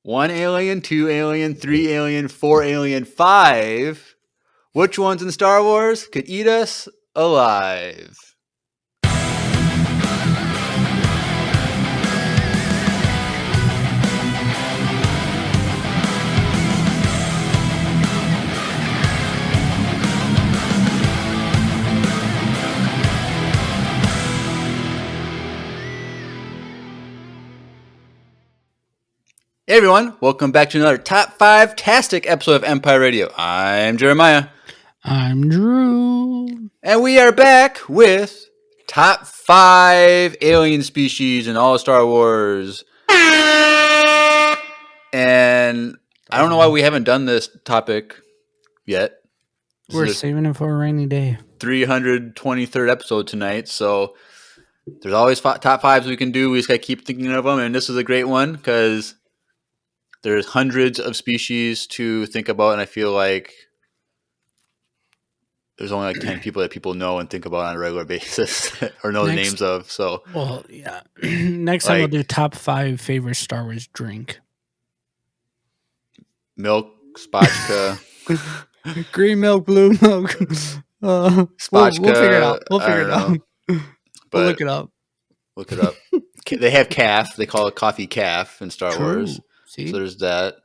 1 alien, 2 alien, 3 alien, 4 alien, 5. Which ones in Star Wars could eat us alive? Hey everyone, welcome back to another Top 5-tastic episode of Empire Radio. I'm Jeremiah. I'm Drew. And we are back with Top 5 alien species in all Star Wars. And I don't know why we haven't done this topic yet. We're saving it for a rainy day. 323rd episode tonight, so there's always top fives we can do. We just got to keep thinking of them, and this is a great one because there's hundreds of species to think about, and I feel like there's only like 10 people that people know and think about on a regular basis or know the names of. So, well, yeah. Next time we'll do top 5 favorite Star Wars drink. Milk, spotchka. Green milk, blue milk. Spotchka. We'll figure it out. We'll look it up. Look it up. They have calf. They call it coffee calf in Star Wars. See? So there's that.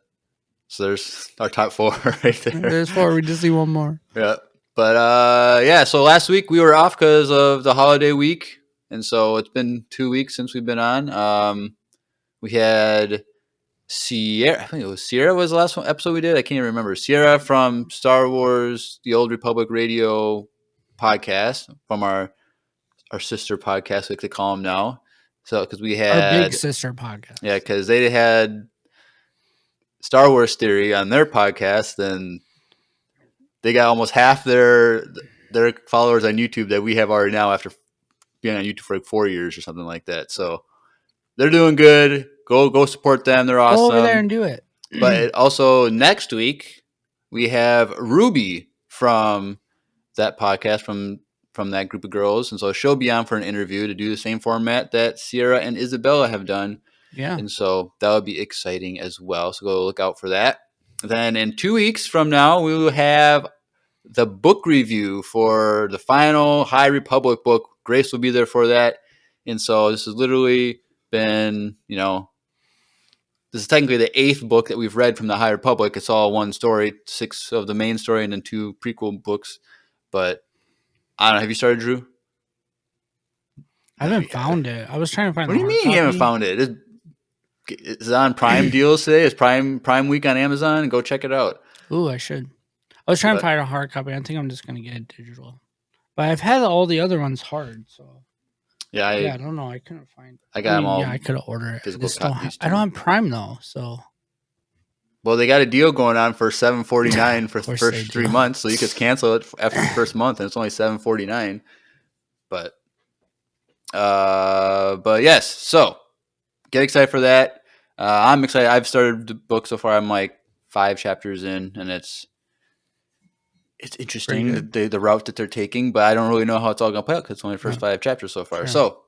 So there's our top 4 right there. There's 4. We just need one more. Yeah. But yeah, so last week we were off because of the holiday week. And so it's been 2 weeks since we've been on. We had Sierra. I think it was Sierra was the last episode we did. I can't even remember. Sierra from Star Wars, the Old Republic Radio podcast from our sister podcast, like they call them now. So because we had our big sister podcast. Yeah, because they had Star Wars Theory on their podcast, and they got almost half their followers on YouTube that we have already now after being on YouTube for like 4 years or something like that. So they're doing good. Go support them. They're awesome. Go over there and do it. But also next week we have Ruby from that podcast from that group of girls, and so she'll be on for an interview to do the same format that Sierra and Isabella have done. Yeah. And so that would be exciting as well. So go look out for that. Then in 2 weeks from now, we will have the book review for the final High Republic book. Grace will be there for that. And so this has literally been, this is technically the 8th book that we've read from the High Republic. It's all one story, 6 of the main story and then 2 prequel books. But I don't know. Have you started, Drew? I haven't found it. I was trying to find. What do you mean you haven't found it? Is it on Prime deals today? It's Prime Week on Amazon. Go check it out. Ooh, I should. I was trying to find a hard copy. I think I'm just gonna get it digital. But I've had all the other ones hard, so yeah. I don't know. I couldn't find. I got them all. Yeah, I could have ordered it. I don't have Prime though, so. Well, they got a deal going on for $7.49 for the first 3 months, so you could cancel it after the first month, and it's only $7.49. But yes, so get excited for that. I'm excited. I've started the book so far. I'm like 5 chapters in, and it's interesting the route that they're taking, but I don't really know how it's all going to play out because it's only the first 5 chapters so far. Sure. So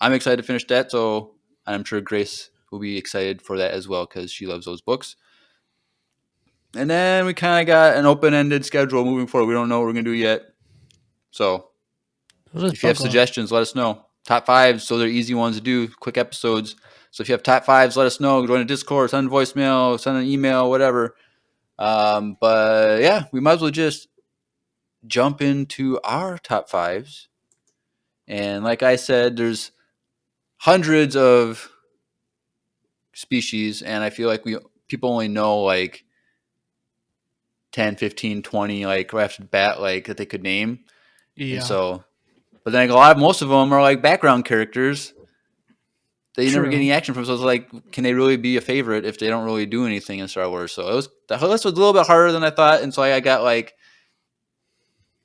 I'm excited to finish that. So I'm sure Grace will be excited for that as well because she loves those books. And then we kind of got an open-ended schedule moving forward. We don't know what we're going to do yet. So if you have suggestions, let us know. Top 5s, so they're easy ones to do, quick episodes. So if you have top 5s, let us know. Join a Discord, send a voicemail, send an email, whatever. But yeah, we might as well just jump into our top 5s. And like I said, there's hundreds of species, and I feel like people only know like 10, 15, 20, like right off the bat, like that they could name. Yeah. And so, but then most of them are like background characters that you never get any action from. So it's like, can they really be a favorite if they don't really do anything in Star Wars? So the list was a little bit harder than I thought. And so I got like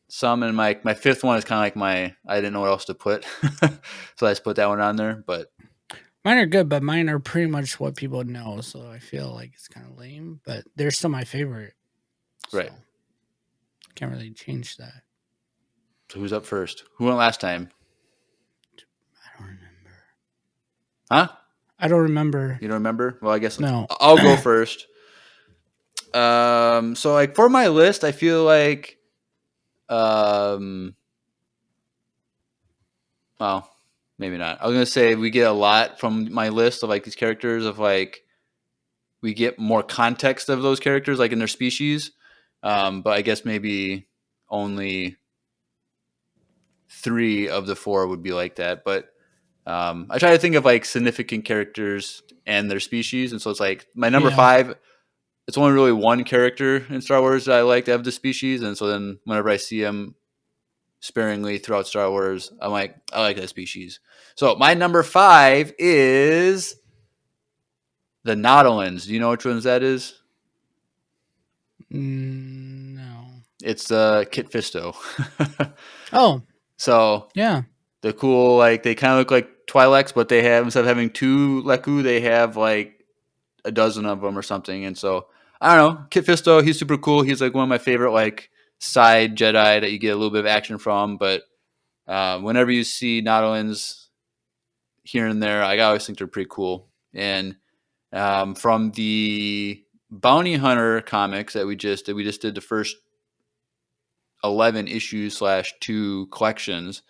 some, and my 5th one is kind of like I didn't know what else to put. So I just put that one on there, but. Mine are good, but mine are pretty much what people know. So I feel like it's kind of lame, but they're still my favorite. So right. Can't really change that. So who's up first? Who went last time? I don't remember. Huh? I don't remember. You don't remember? Well, I guess No. I'll go first. So like for my list, I feel like, um, well, maybe not. I was gonna say we get a lot from my list of like these characters of like we get more context of those characters like in their species. But I guess maybe only 3 of the 4 would be like that. But I try to think of like significant characters and their species, and so it's like my number Yeah. 5. It's only really one character in Star Wars that I like to have the species, and so then whenever I see him sparingly throughout Star Wars, I'm like, I like that species. So my number 5 is the Nautolans. Do you know which ones that is? No. It's Kit Fisto. Oh, So yeah. the cool, like they kind of look like Twi'leks, but they have, instead of having 2 Leku, they have like a dozen of them or something. And so I don't know, Kit Fisto, he's super cool. He's like one of my favorite like side Jedi that you get a little bit of action from. But whenever you see Nautolans here and there, I always think they're pretty cool. And from the Bounty Hunter comics that we just did the first 11 issues /2 collections.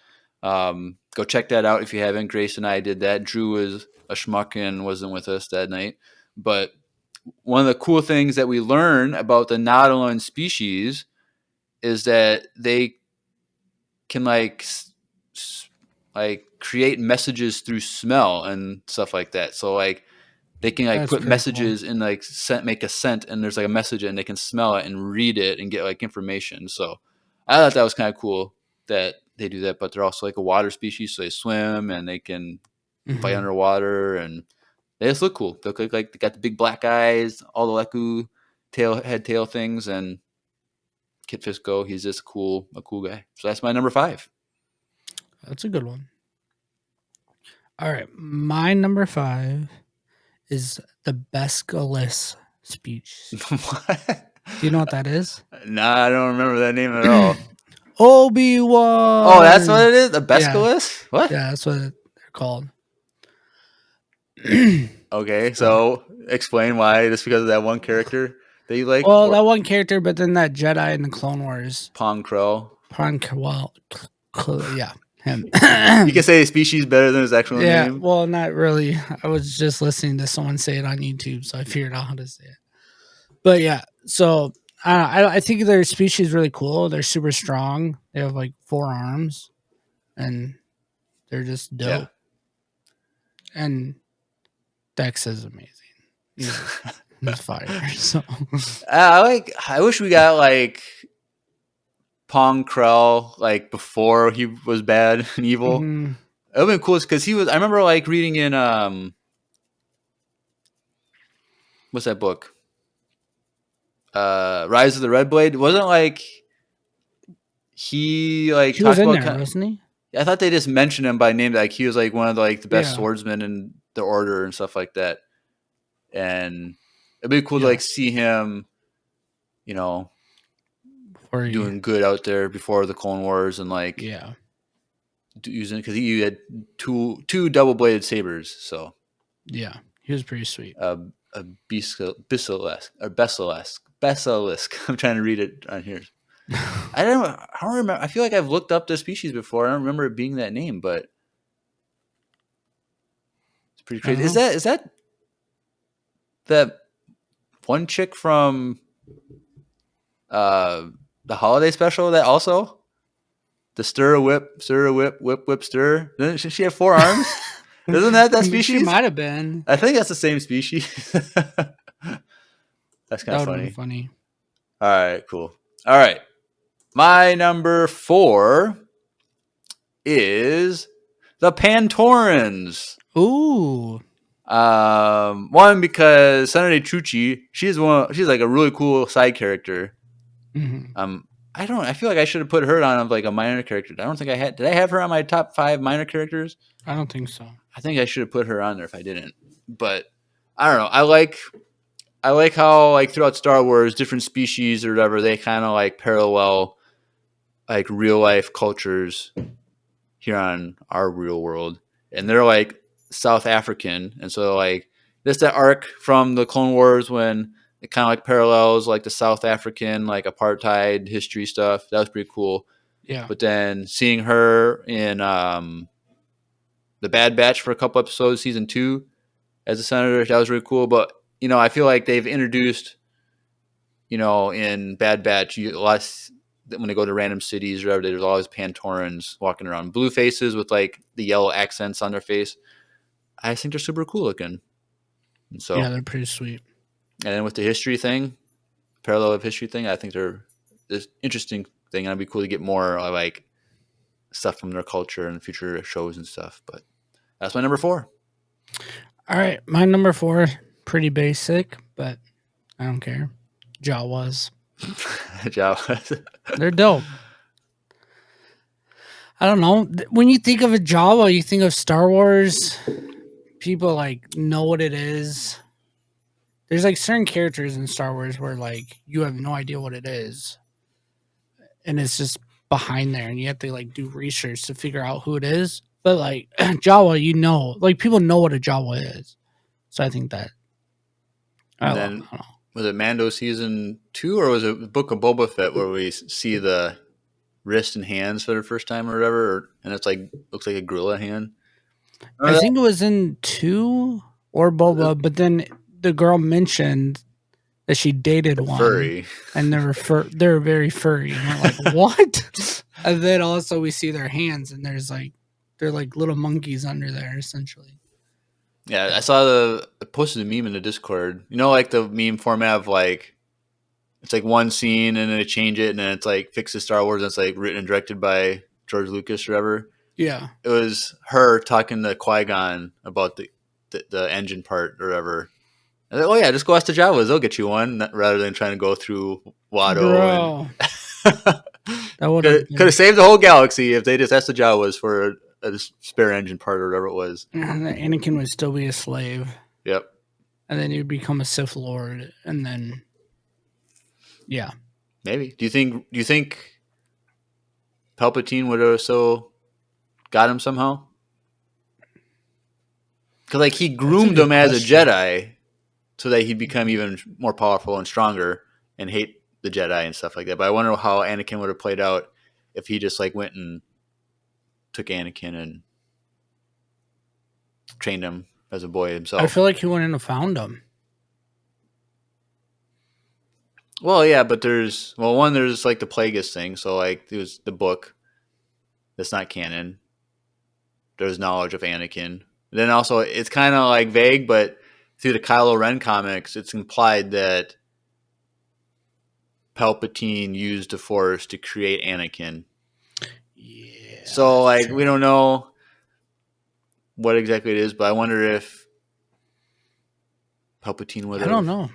Go check that out if you haven't. Grace and I did that. Drew was a schmuck and wasn't with us that night. But one of the cool things that we learn about the Nautolan species is that they can like create messages through smell and stuff like that. So like they can like That's put pretty cool. messages in like scent, make a scent, and there's like a message and they can smell it and read it and get like information. So I thought that was kind of cool that they do that, but they're also like a water species, so they swim and they can fight Hmm. underwater, and they just look cool. They look like they got the big black eyes, all the Leku tail things, and Kit Fisto, he's just a cool guy. So that's my number 5. That's a good one. All right. My number 5 is the Bescalis speech. What? Do you know what that is? Nah, I don't remember that name at all. Obi-Wan. Oh, that's what it is? A Yeah. Bescalis? What? Yeah, that's what they're called. Okay, so explain why. Just because of that one character that you like, Well, or that one character, but then that Jedi in the Clone Wars, Pong Krell? Pran Kowal, yeah, him. You can say his species better than his actual Yeah, name. well, not really. I was just listening to someone say it on YouTube, so I figured out how to say it. But yeah, so I think their species is really cool. They're super strong. They have like 4 arms, and they're just Yeah. dope. And Dex is amazing. He's fire. So I wish we got like Pong Krell like before he was bad and evil. mhm. It would have been cool because he was. I remember like reading in what's that book? Rise of the Red Blade. Wasn't like he like He was talked in about there, wasn't he? I thought they just mentioned him by name. Like he was like one of the, like the best Yeah, swordsmen in the order and stuff like that. And it'd be cool to yeah. like see him, you know, Before he, doing good out there before the Clone Wars and like yeah, using, because he had two double bladed sabers. So yeah, he was pretty sweet. a basilisk or basilisk. I'm trying to read it on here. I don't remember. I feel like I've looked up the species before. I don't remember it being that name, but it's pretty I don't crazy. know. Is that one chick from the holiday special that also the stir a whip whip whip stir? Doesn't she have 4 arms? Isn't that She species? might have been. I think that's the same species. That's kind That of would have been funny. funny. All right, cool. All right, my number 4 is the Pantorans. Ooh. One because Senator Chuchi, she's like a really cool side character. Hmm. I feel like I should have put her on like a minor character. I don't think I had. Did I have her on my top 5 minor characters? I don't think so. I think I should have put her on there if I didn't. But I don't know. I like how like throughout Star Wars, different species or whatever, they kind of like parallel like real life cultures here on our real world, and they're like South African, and so like this that arc from the Clone Wars when it kind of like parallels like the South African like apartheid history stuff. That was pretty cool. Yeah. But then seeing her in the Bad Batch for a couple episodes, season 2, as a senator, that was really cool. But I feel like they've introduced, in Bad Batch, less when they go to random cities or whatever, there's always Pantorans walking around, blue faces with like the yellow accents on their face. I think they're super cool looking. And so, Yeah, they're pretty sweet. and then with the history thing, parallel of history thing, I think they're this interesting thing. And it'd be cool to get more like stuff from their culture and future shows and stuff. But that's my number 4. All right, my number 4, pretty basic, but I don't care. Jawas. Jawas. They're dope. I don't know. When you think of a Jawa, you think of Star Wars. People like know what it is. There's like certain characters in Star Wars where like you have no idea what it is, and it's just behind there, and you have to like do research to figure out who it is. But like Jawa, like people know what a Jawa is, so I think that And then was it Mando season 2 or was it Book of Boba Fett where we see the wrist and hands for the first time or whatever, and it's like looks like a gorilla hand? I think it was in 2 or Boba, but then the girl mentioned that she dated one, furry, and they're very furry, and we're like, what? And then also we see their hands, and they're like little monkeys under there, essentially. Yeah, I posted a meme in the Discord. Like the meme format of like it's like one scene and then they change it and then it's like fixes Star Wars and it's like written and directed by George Lucas or whatever. Yeah, it was her talking to Qui-Gon about the engine part or whatever. I was like, oh yeah, just go ask the Jawas; they'll get you one, rather than trying to go through Watto. bro. That would Could have saved the whole galaxy if they just asked the Jawas for a spare engine part or whatever it was. Anakin would still be a slave. Yep. And then he'd become a Sith Lord, and then, yeah. Maybe. Do you think Palpatine would have so got him somehow? Because like he groomed him as a Jedi, so that he'd become even more powerful and stronger and hate the Jedi and stuff like that. But I wonder how Anakin would have played out if he just like went and took Anakin and trained him as a boy himself. I feel like he wouldn't have found him. Well, yeah, but there's like the Plagueis thing. So like there's the book that's not canon. There's knowledge of Anakin. And then also it's kind of like vague, but through the Kylo Ren comics, it's implied that Palpatine used the Force to create Anakin. Yeah. So like we don't know what exactly it is, but I wonder if Palpatine would have. I don't know.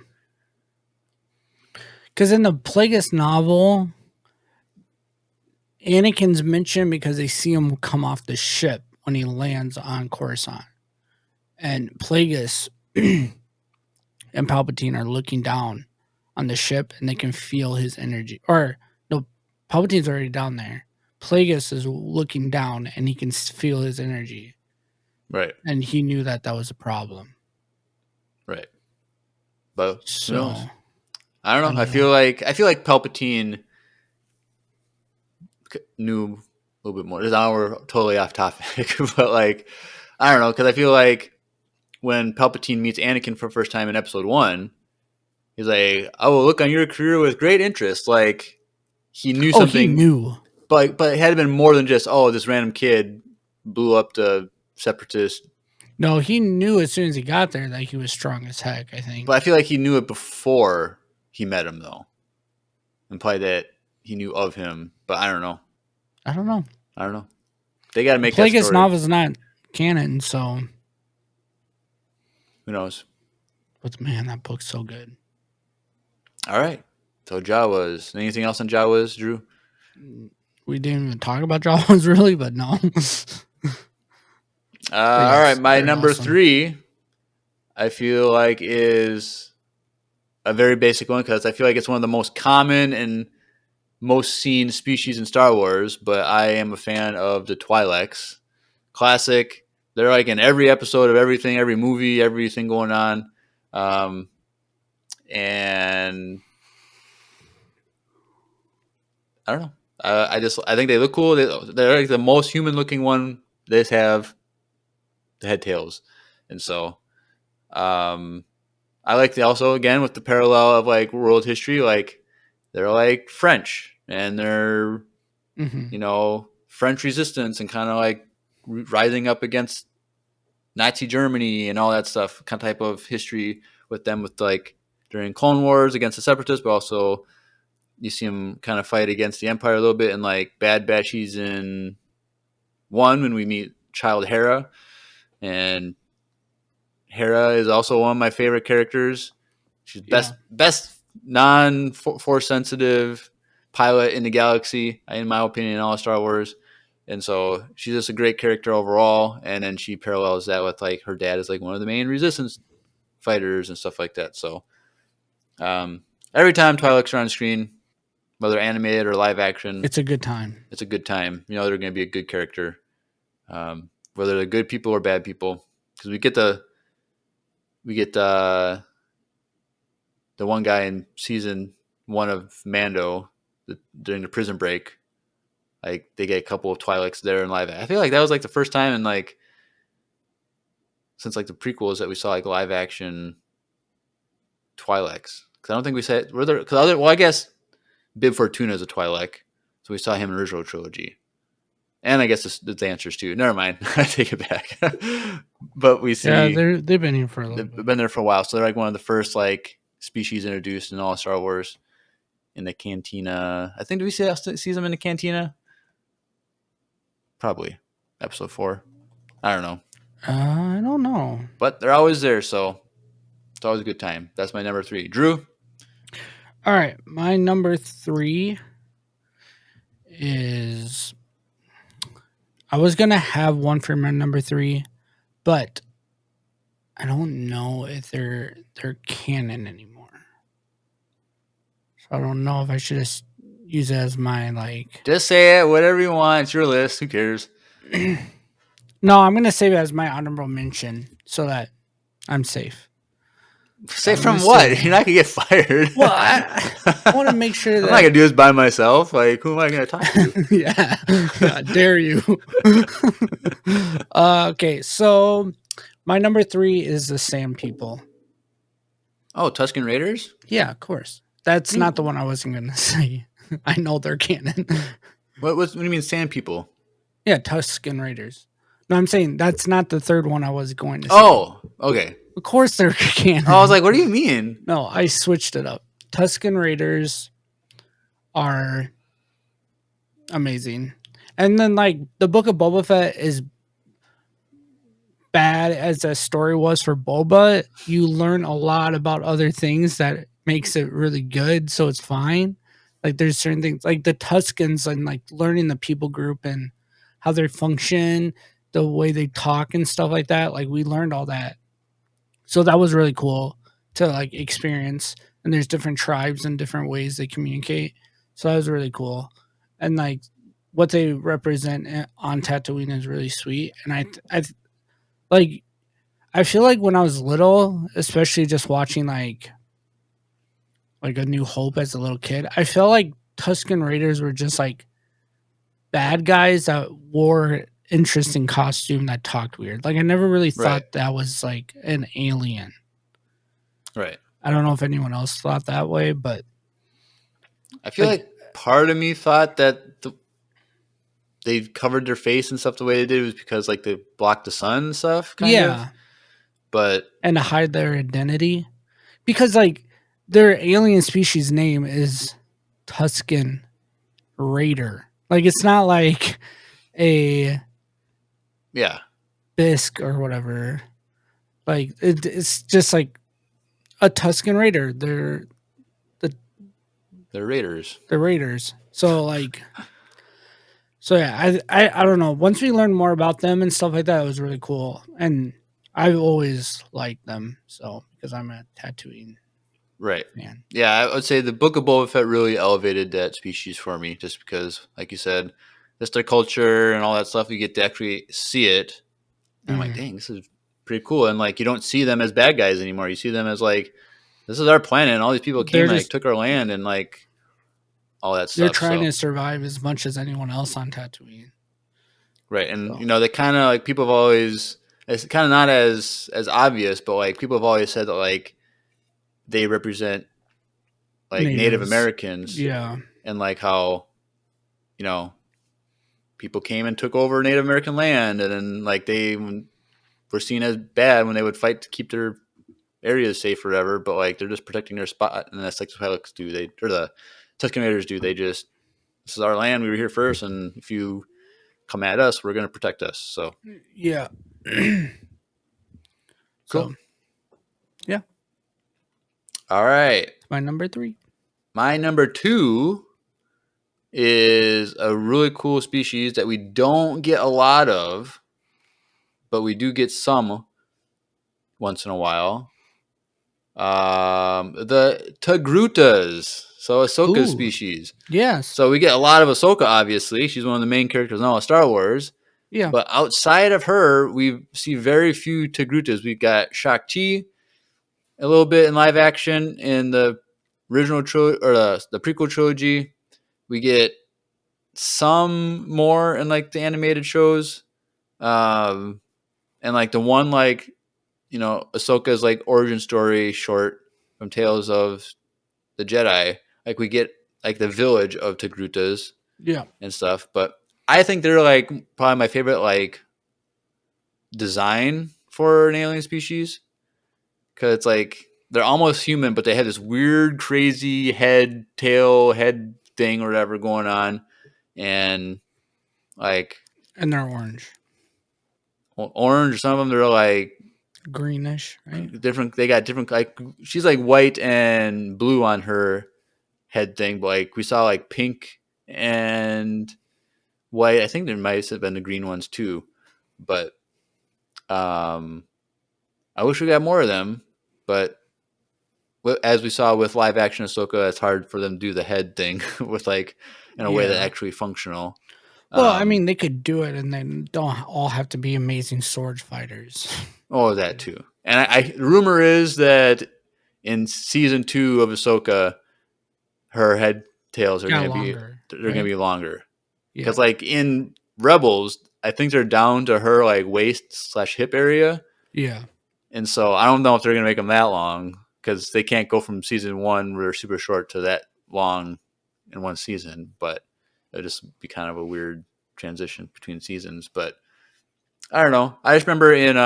Because in the Plagueis novel, Anakin's mentioned because they see him come off the ship when he lands on Coruscant. And Plagueis and Palpatine are looking down on the ship and they can feel his energy. Or, no, Palpatine's already down there. Plagueis is looking down and he can feel his energy. Right. And he knew that was a problem. Right. But so, who knows? I don't know. I feel like Palpatine knew a little bit more. Now we're totally off topic, but like I don't know, because I feel like when Palpatine meets Anakin for the first time in Episode 1, he's like, "I will look on your career with great interest." Like he knew something. He knew, but it had been more than just this random kid blew up the Separatist. No, he knew as soon as he got there that he was strong as heck. I think, but I feel like he knew it before he met him, though. Implied that he knew of him, but I don't know. I don't know. They got to make Plagueis that story. novel's not canon, so who knows? But man, that book's so good. All right. So Jawas. Anything else on Jawas, Drew? We didn't even talk about Jawas really, but no. All right. My number 3, I feel like is a very basic one because I feel like it's one of the most common and most seen species in Star Wars, but I am a fan of the Twi'leks. Classic. they're like in every episode of everything, every movie, everything going on. And I don't know. I think they look cool. They're like the most human looking one. They just have the head tails, and so um, I like the also again with the parallel of like world history. Like they're like French, and they're Mm-hmm. French resistance and kind of like rising up against Nazi Germany and all that stuff. Kind of type of history with them with like during Clone Wars against the Separatists, but also you see him kind of fight against the Empire a little bit in like Bad Batch season 1 when we meet Child Hera, and Hera is also one of my favorite characters. She's Yeah. best non force sensitive pilot in the galaxy, in my opinion, in all of Star Wars. And so she's just a great character overall. And then she parallels that with like her dad is like one of the main resistance fighters and stuff like that. So every time Twi'leks are on screen, whether animated or live action, It's a good time. it's a good time. They're going to be a good character, whether they're good people or bad people. Because we get the one guy in season 1 of Mando during the prison break. Like they get a couple of Twi'leks there in live. I feel like that was like the first time in like since like the prequels that we saw like live action Twi'leks. Because I don't think we said were there. Because I guess Bib Fortuna is a Twi'lek, so we saw him in the original trilogy. And I guess the Dancers too. Never mind, I take it back. But we Yeah, see they've been here for a little they've bit. been there for a while, so they're like one of the first like species introduced in all of Star Wars. In the cantina, I think. Do we see them in the cantina? Probably episode 4. I don't know, I don't know. but they're always there, so it's always a good time. That's my number 3. Drew. All right, my number 3 is. I was gonna have one for my number 3, but I don't know if they're canon anymore. So I don't know if I should just use it as my like. Just say it, whatever you want. It's your list. Who cares? No, I'm gonna save it as my honorable mention so that I'm safe. Say I'm from gonna what? say- You're not gonna get fired. Well, I want to make sure I'm that not gonna do this by myself. Like, who am I gonna talk to? yeah, I dare you. Okay, so my number 3 is the Sand People. Oh, Tusken Raiders. Yeah, of course. That's not the one I wasn't gonna say. I know they're canon. What do you mean, Sand People? Yeah, Tusken Raiders. No, I'm saying that's not the third one I was going to say. Oh, okay. Of course they're canon. I was like, what do you mean? No, I switched it up. Tusken Raiders are amazing. And then like the Book of Boba Fett is bad as a story was for Boba, you learn a lot about other things that makes it really good, so it's fine. Like there's certain things like the Tuscans and like learning the people group and how they function, the way they talk and stuff like that. Like we learned all that. So that was really cool to like experience. And there's different tribes and different ways they communicate. So that was really cool. And like what they represent on Tatooine is really sweet. And I like I feel like when I was little, especially just watching like A New Hope as a little kid, I felt like Tusken Raiders were just like bad guys that wore interesting costume that talked weird. Like I never really thought Right. that was like an alien. Right. I don't know if anyone else thought that way, but I feel like part of me thought that they covered their face and stuff the way they did was because like they blocked the sun and stuff, kind yeah, of. But and to hide their identity because like their alien species name is Tusken Raider. Like it's not like a yeah, bisque or whatever. Like it's just like a Tusken Raider. They're Raiders. Raiders. So like, so yeah, I don't know. Once we learned more about them and stuff like that, it was really cool. And I've always liked them. So because I'm a Tatooine Right. fan. Yeah, I would say the Book of Boba Fett really elevated that species for me, just because, like you said, just their culture and all that stuff. You get to actually see it And I'm like, dang, this is pretty cool. And like, you don't see them as bad guys anymore. You see them as like, this is our planet, and all these people came They're and like just took our land and like all that they're stuff. trying So to survive as much as anyone else on Tatooine. right, and So they kind of like people have always, it's kind of not as obvious, but like people have always said that like they represent like Native natives, Americans yeah, and like how you know people came and took over Native American land, and then like they were seen as bad when they would fight to keep their areas safe or whatever. But like they're just protecting their spot, and that's like the Pilots do. They or the Tusken Raiders do. They just, this is our land. We were here first, and if you come at us, we're going to protect us. So yeah. cool. So yeah, All right, it's my number 3. my number 2 is a really cool species that we don't get a lot of, but we do get some once in a while. The Togrutas, so Ahsoka's Ooh, species. yes, So we get a lot of Ahsoka, obviously. She's one of the main characters in all of Star Wars. yeah, But outside of her, we see very few Togrutas. We've got Shakti a little bit in live action in the original trilogy or the prequel trilogy. We get some more in like the animated shows, and like the one like Ahsoka's like origin story short from Tales of the Jedi. Like we get like the village of Togrutas yeah, and stuff, but I think they're like probably my favorite like design for an alien species because it's like they're almost human, but they have this weird, crazy head thing or whatever going on, and like and they're orange, orange. Or some of them they're like greenish, right? different. They got different. Like she's like white and blue on her head thing, but like we saw like pink and white. I think there might have been the green ones too, but um, I wish we got more of them. But as we saw with live action Ahsoka, it's hard for them to do the head thing with like in a way that Yeah. actually functional. Well, I mean, they could do it, and then don't all have to be amazing sword fighters. Oh, that too. And the rumor is that in season 2 of Ahsoka, her head tails are Got gonna be longer, they're gonna right? be longer Yeah, because like in Rebels, I think they're down to her like waist/hip area, yeah, and so I don't know if they're gonna make them that long because they can't go from season 1 where they're super short to that long in one season. But it'll just be kind of a weird transition between seasons. But I don't know. I just remember in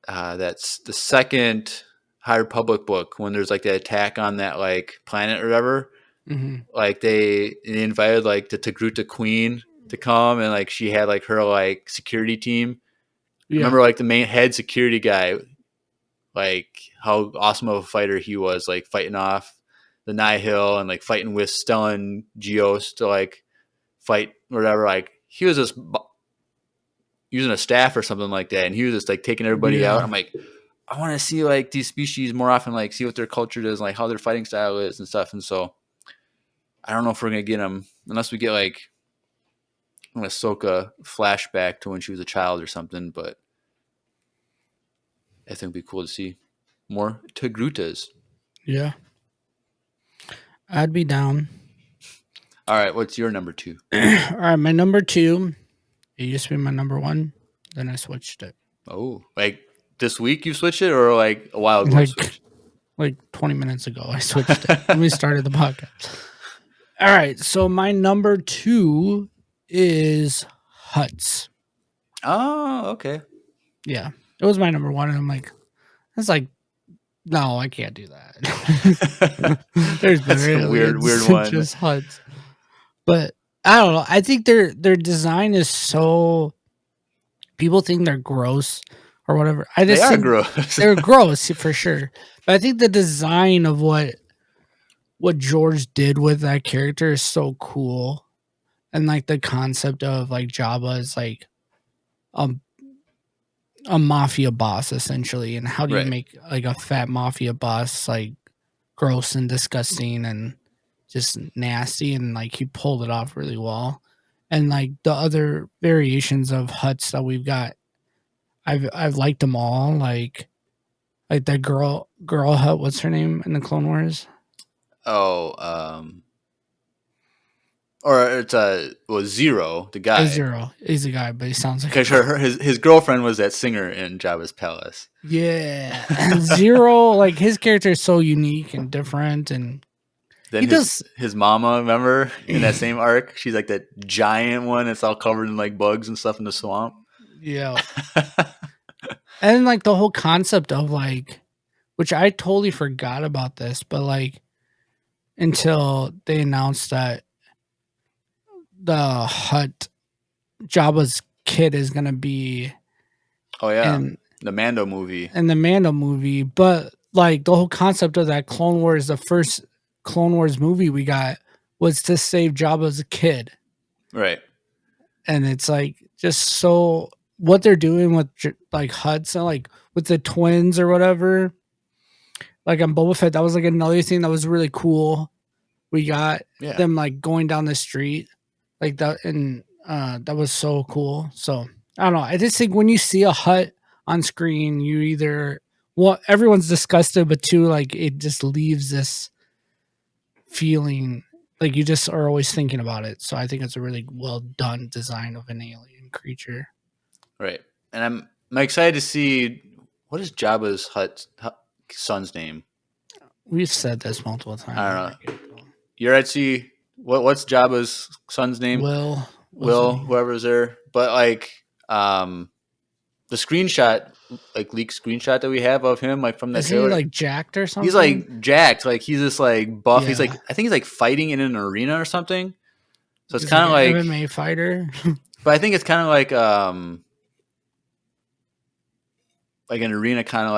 that's the second High Republic book when there's like the attack on that like planet or whatever. hmm, Like they invited like the Togruta Queen to come, and like she had like her like security team. I yeah, remember like the main head security guy, like how awesome of a fighter he was, like fighting off the Nihil and like fighting with Stellan Geos to like fight whatever. Like he was just using a staff or something like that, and he was just like taking everybody out. yeah, I'm like, I want to see like these species more often, like see what their culture is, like how their fighting style is and stuff. And so I don't know if we're gonna get them unless we get like an Ahsoka flashback to when she was a child or something. But I think it'd be cool to see more Togrutas. yeah. I'd be down. All right, what's your number 2? All right, my number 2. It used to be my number 1. Then I switched it. Oh, like this week you switched it, or like a while ago you Like switched? 20 minutes ago, I switched it when we started the podcast. All right, so my number 2 is Huts. Oh, okay. Yeah, it was my number 1, and I'm like, it's like, no, I can't do that. There's That's better a weird aliens than one. just Huts. But I don't know. I think their design is so, people think they're gross or whatever. I They just are think gross. they're gross for sure. But I think the design of what George did with that character is so cool. And like the concept of like Jabba is like um a mafia boss essentially, and how do you Right. make like a fat mafia boss like gross and disgusting and just nasty, and like he pulled it off really well. and like the other variations of huts that we've got. I've liked them all. Like that girl hut. What's her name in the Clone Wars? Oh, or it's Zero, the A guy, Zero. He's a guy, but he sounds like a because girl. his girlfriend was that singer in Jabba's palace. Yeah, and Zero, like his character is so unique and different, and Then he does. his mama, remember in that same arc, she's like that giant one that's all covered in like bugs and stuff in the swamp. Yeah, and like the whole concept of like, which I totally forgot about this, but like until they announced that the hut Jabba's kid is gonna be Oh yeah, in the Mando movie, the Mando movie, but like the whole concept of that Clone Wars, the first Clone Wars movie we got was to save Jabba's kid, right? and it's like just so what they're doing with like Huts and like with the twins or whatever. Like on Boba Fett, that was like another thing that was really cool. We got Yeah, them like going down the street like that, and that was so cool. So I don't know. I just think when you see a hut on screen, you either well, everyone's disgusted, but two, like it just leaves this feeling like you just are always thinking about it. So I think it's a really well done design of an alien creature. right. And I'm excited to see what is Jabba's son's name. We've said this multiple I times. don't I know. forget. You're at sea. What's Jabba's son's name? Will was the Will, name. whoever's there. But like the screenshot, like leaked screenshot that we have of him, like from that Is he trailer, like jacked or he's something? like jacked. Like he's this like buff. He's Yeah. like I think he's like fighting in an arena or something. So it's He's like kind an of like, MMA fighter. but I think it's kind of like an arena, kind of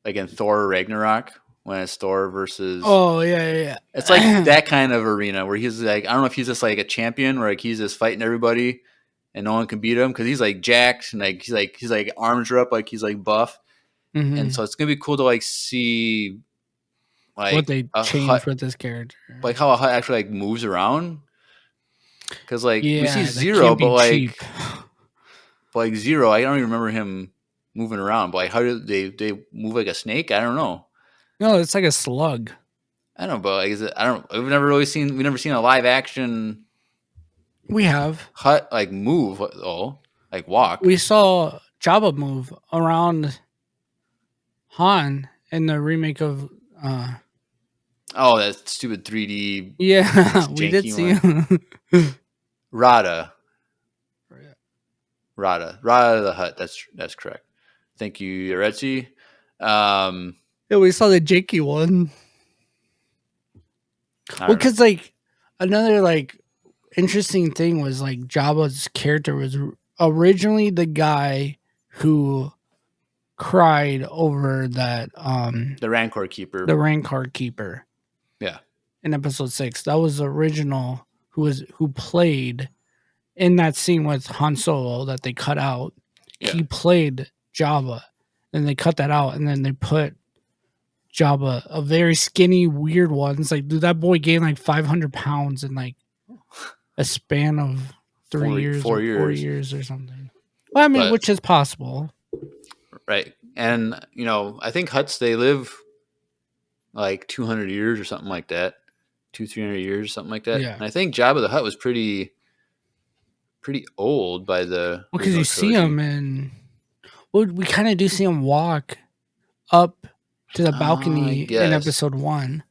like in Thor Ragnarok when it's Thor versus. Oh yeah, It's like yeah. that kind of arena where he's like, I don't know if he's just like a champion or like he's just fighting everybody and no one can beat him because he's like jacked and like he's like arms are up like he's like buff, and hmm so it's gonna be cool to like see What like they a changed hut, with this character? like how a hut actually like moves around, because like we see Yeah, that Zero, can't but be cheap. like Zero, I don't even remember him moving around. But like how do they move like a snake? I don't know. No, it's like a slug. I don't know, but like, is it? I don't. We've never seen a live action We have. hut like move though, like walk. We saw Jabba move around Han in the remake of. Oh, that stupid 3D Yeah, we did janky see one. him. Rada, Rada the hut. That's correct. Thank you, Yoretzi. Yeah, we saw the janky one. I Well, don't know. because like another like interesting thing was like Jabba's character was originally the guy who cried over that The Rancor Keeper. the Rancor keeper Yeah, in episode 6. That was the original who played in that scene with Han Solo that they cut out. yeah. He played Jabba, and they cut that out, and then they put Jabba, a very skinny, weird one. It's like, dude, that boy gained like 500 pounds in like a span of 3 years or 4 years. 4 years or something. Well, I mean, But which is possible. right, and I think huts they live like 200 years or something like that, 300 years, something like that. Yeah. And I think Jabba the Hutt was pretty old by the Well, because original you see trilogy. him and well, we kind of do see him walk up to the I balcony in guess. episode 1.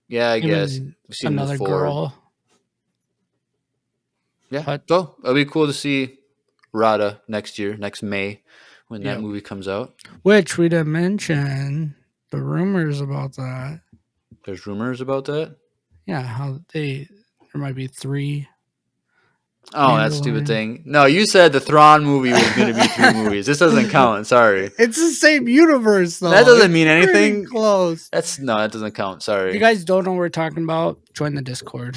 Yeah, I Him guess and we've seen him another before. girl. Yeah, But so it'll be cool to see Rada next year, next May, when that yeah, movie comes out. which we didn't mention the rumors about that. There's rumors about that. Yeah, how there might be 3 Oh, that stupid Mandalorian. thing. No, you said the Thrawn movie was going to be 3 movies. This doesn't count. Sorry. It's the same universe though. That doesn't mean It's pretty anything. close. That doesn't count. If Sorry. you guys don't know what we're talking about, join the Discord.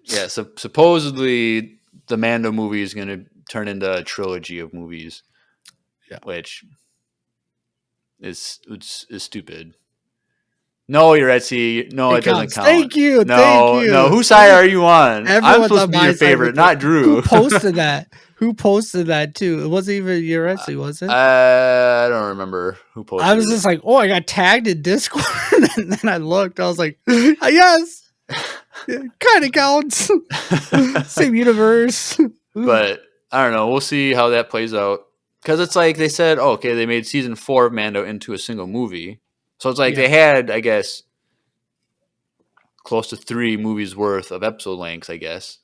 Yeah, so supposedly the Mando movie is going to turn into a trilogy of movies. Yeah. Which is stupid. No, you're at sea. No, it doesn't counts. count. Thank you. No, thank you. no. Whose side are you on? I'm Everyone's supposed on to be my your side favorite, with not it. Drew. Who posted that? Who posted that too? It wasn't even you, Wesley, was it? I don't remember who posted I was it. just like, oh, I got tagged in Discord, and then I looked. I was like, yes, kind of counts. Same universe. But I don't know. We'll see how that plays out. Because it's like they said, oh, okay, they made season 4 of Mando into a single movie. So it's like they had, I guess, close to 3 movies worth of episode lengths, I guess.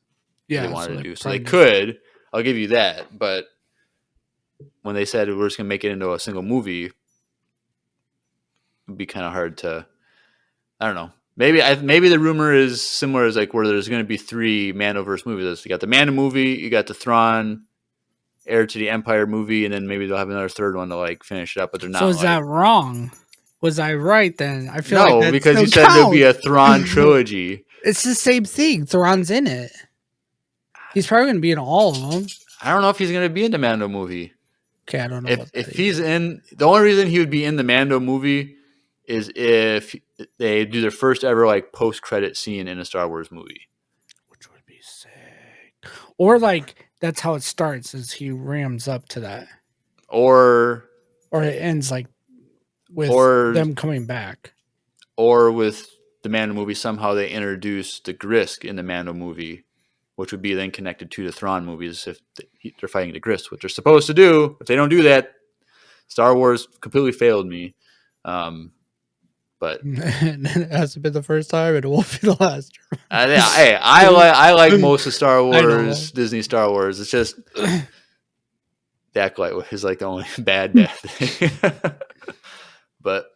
Yeah, they wanted to do. So they probably could. I'll give you that. But when they said we're just going to make it into a single movie, it'd be kind of hard to, I don't know. Maybe the rumor is similar as like where there's going to be 3 Mandoverse movies. You got the Mando movie, you got the Thrawn Heir to the Empire movie, and then maybe they'll have another third one to like finish it up. But they're not. So is like, that wrong? Was I right then? I feel no, like that because you still said there'll counts. be a Thrawn trilogy. It's the same thing. Thrawn's in it. He's probably going to be in all of them. I don't know if he's going to be in the Mando movie. Okay, I don't know. If he's in, the only reason he would be in the Mando movie is if they do their first ever like post credit scene in a Star Wars movie, which would be sick. Or like that's how it starts, is he rams up to that, or it ends like with them coming back, or with the Mando movie somehow they introduce the Grisk in the Mando movie, which would be then connected to the Thrawn movies if they're fighting the Grisk, which they're supposed to do. If they don't do that, Star Wars completely failed me. But it hasn't been the first time, and it won't be the last. I like most of Star Wars, Disney Star Wars. It's just the Acolyte is like the only bad thing. But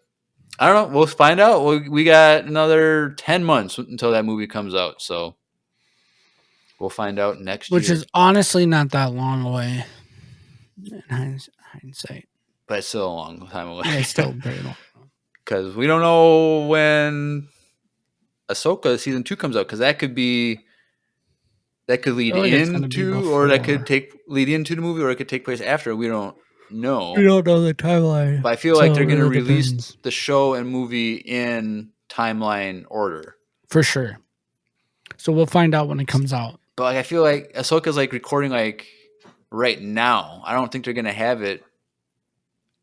I don't know. We'll find out. We got another 10 months until that movie comes out, so we'll find out next year. Which is honestly not that long away in hindsight. But it's still a long time away. Yeah, it's still very long. Because we don't know when Ahsoka season 2 comes out, because that could lead into, or that could lead into the movie, or it could take place after. We don't know. We don't know the timeline. But I feel like they're going to release the show and movie in timeline order. For sure. So we'll find out when it comes out. But like, I feel like Ahsoka's like recording like right now. I don't think they're going to have it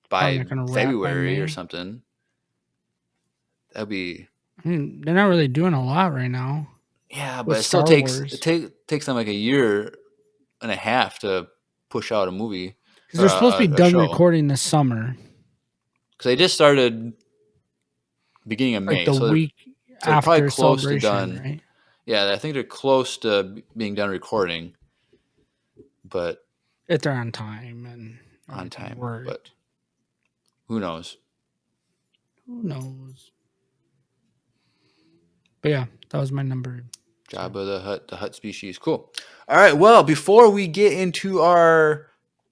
by February or something. That'd be. I mean, they're not really doing a lot right now. Yeah, but it still takes them like a year and a half to push out a movie. Because they're supposed to be done recording this summer. Because they just started beginning of May, like the week after probably close to done. Right? Yeah, I think they're close to being done recording. But if they're on time but who knows? Who knows? But yeah, that was my number. Jabba the Hutt species. Cool. All right. Well, before we get into our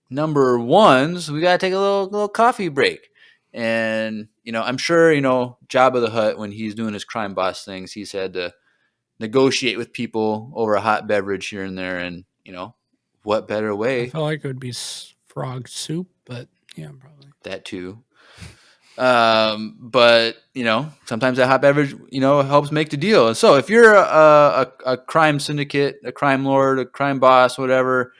number ones, we gotta take a little coffee break. And I'm sure Jabba the Hutt, when he's doing his crime boss things, he's had to negotiate with people over a hot beverage here and there. And what better way? I felt like it would be frog soup, but yeah, probably that too. But sometimes that hot beverage, helps make the deal. And so if you're a crime syndicate, a crime lord, a crime boss, whatever,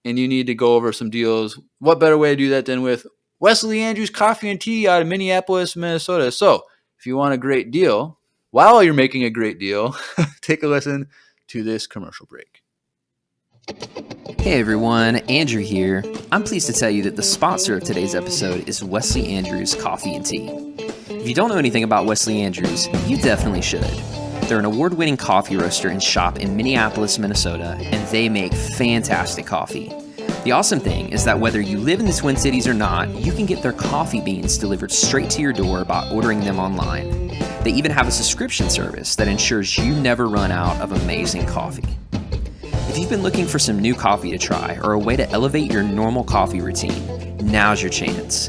and you need to go over some deals, what better way to do that than with Wesley Andrews Coffee and Tea out of Minneapolis, Minnesota. So if you want a great deal, while you're making a great deal, take a listen to this commercial break. Hey everyone, Andrew here. I'm pleased to tell you that the sponsor of today's episode is Wesley Andrews Coffee and Tea. If you don't know anything about Wesley Andrews, you definitely should. They're an award-winning coffee roaster and shop in Minneapolis, Minnesota, and they make fantastic coffee. The awesome thing is that whether you live in the Twin Cities or not, you can get their coffee beans delivered straight to your door by ordering them online. They even have a subscription service that ensures you never run out of amazing coffee. If you've been looking for some new coffee to try or a way to elevate your normal coffee routine, now's your chance.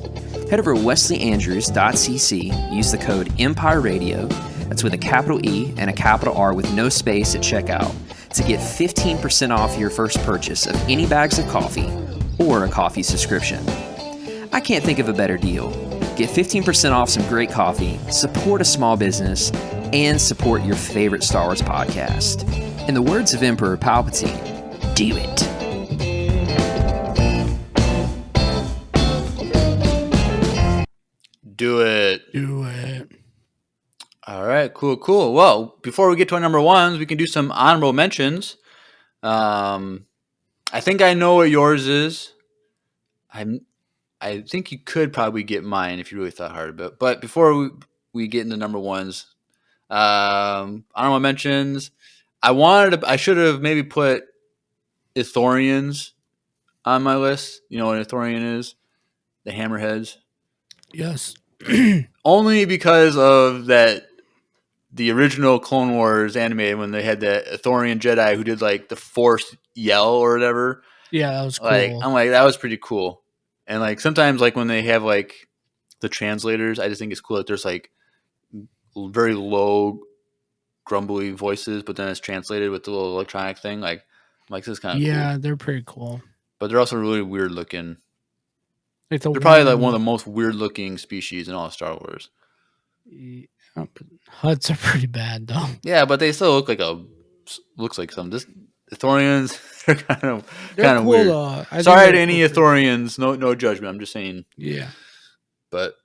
Head over to wesleyandrews.cc, use the code EMPIRERADIO, that's with a capital E and a capital R with no space at checkout, to get 15% off your first purchase of any bags of coffee or a coffee subscription. I can't think of a better deal. Get 15% off some great coffee, support a small business, and support your favorite Star Wars podcast. In the words of Emperor Palpatine, do it. Do it. Do it. All right, cool. Well, before we get to our number ones, we can do some honorable mentions. I think I know what yours is. I think you could probably get mine if you really thought hard about it. But before we get into number ones, honorable mentions. I should have maybe put Ithorians on my list. You know what an Ithorian is? The Hammerheads. Yes. Only because of that, the original Clone Wars animated when they had that Ithorian Jedi who did like the Force yell or whatever. Yeah, that was cool. I'm like, that was pretty cool. And like sometimes like when they have like the translators, I just think it's cool that there's like very low, grumbly voices, but then it's translated with the little electronic thing. Like this is kind of cool. Yeah, they're pretty cool. But they're also really weird looking. Like they're probably like one of the most weird looking species in all of Star Wars. Yeah, Huts are pretty bad though. Yeah, but they still looks like some. This Ithorians, they're kind of cool, weird. Though. Sorry to any Ithorians, no judgment. I'm just saying. Yeah. But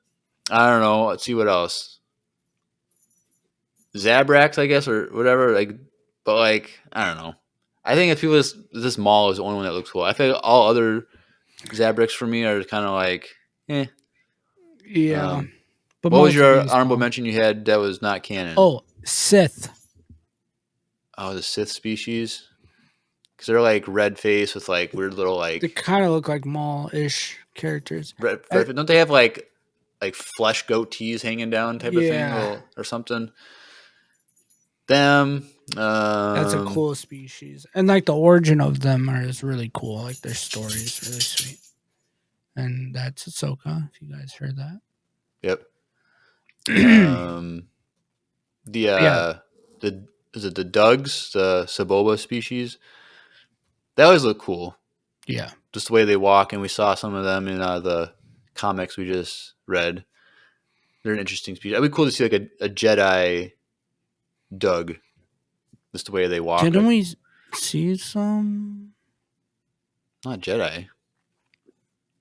I don't know. Let's see what else. Zabraks, I guess, or whatever. But I don't know. I think if people this Maul is the only one that looks cool. I think all other Zabraks for me are kind of like, eh. Yeah. But what was your honorable mention you had that was not canon? Oh, Sith. Oh, the Sith species. Because they're like red face with like weird little like. They kind of look like Maul-ish characters. Don't they have like flesh goatees hanging down type of thing or something? Them. That's a cool species, and like the origin of them is really cool. Like their story is really sweet, and that's Ahsoka. If you guys heard that. Yep. Is it the Dugs, the Saboba species? They always look cool. Yeah. Just the way they walk, and we saw some of them in the comics we just read. They're an interesting species. It'd be cool to see like a Jedi Dug. Just the way they walk. Didn't we see some? Not Jedi.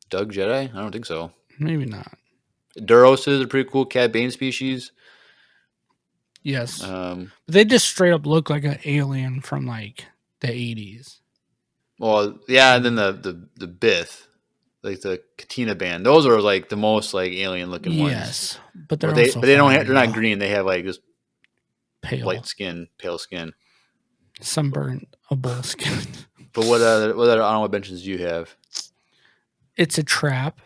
Dug Jedi? I don't think so. Maybe not. Duros is a pretty cool Cad Bane species. Yes. They just straight up look like an alien from like the 80s. Well, yeah, and then the Bith, like the Katina band, those are like the most like alien looking ones. Yes, but they they're not green. They have like just pale white skin, pale skin, sunburnt, a bull skin. But what other honorable mentions do you have? It's a trap.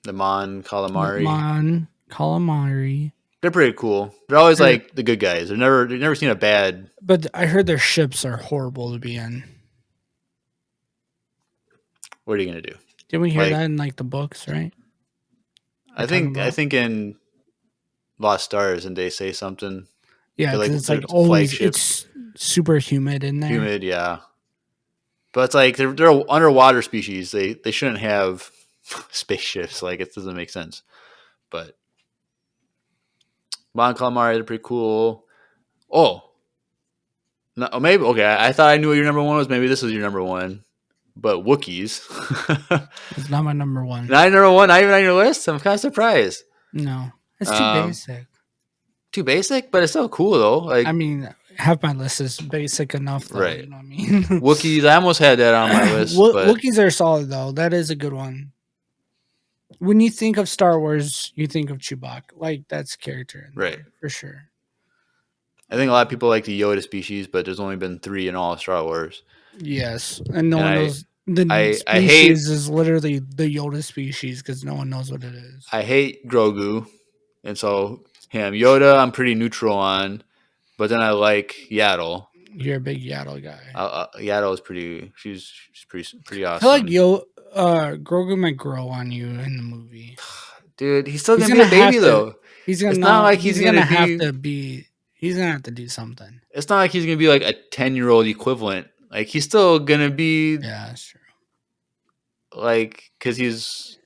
The Mon Calamari. They're pretty cool. They're always like the good guys. They've never seen a bad. But I heard their ships are horrible to be in. What are you gonna do? Didn't we hear that in like the books, right? I think in Lost Stars, and they say something. Yeah, because it's like always it's super humid in there. Humid, yeah. But it's like they're underwater species. They shouldn't have spaceships. Like it doesn't make sense. But Mon Calamari, they're pretty cool. Oh, no, maybe okay. I thought I knew what your number one was. Maybe this is your number one. But Wookiees. It's not my number one. Not number one, not even on your list? I'm kind of surprised. No. It's too basic. Too basic? But it's still cool, though. Like, I mean, half my list is basic enough, though, right. You know what I mean? Wookiees, I almost had that on my list. Wookiees are solid, though. That is a good one. When you think of Star Wars, you think of Chewbacca. Like, that's character. Right. For sure. I think a lot of people like the Yoda species, but there's only been 3 in all of Star Wars. Yes, and no one knows. The species is literally the Yoda species because no one knows what it is. I hate Grogu, and so him. Yoda, I'm pretty neutral on, but then I like Yaddle. You're a big Yaddle guy. Yaddle is pretty. She's pretty awesome. I feel like Grogu might grow on you in the movie. Dude, he's still gonna be a baby though. It's not like he's gonna have to be. He's gonna have to do something. It's not like he's gonna be like a 10-year-old equivalent. Like he's still gonna be. Yeah, that's true. Like, because he's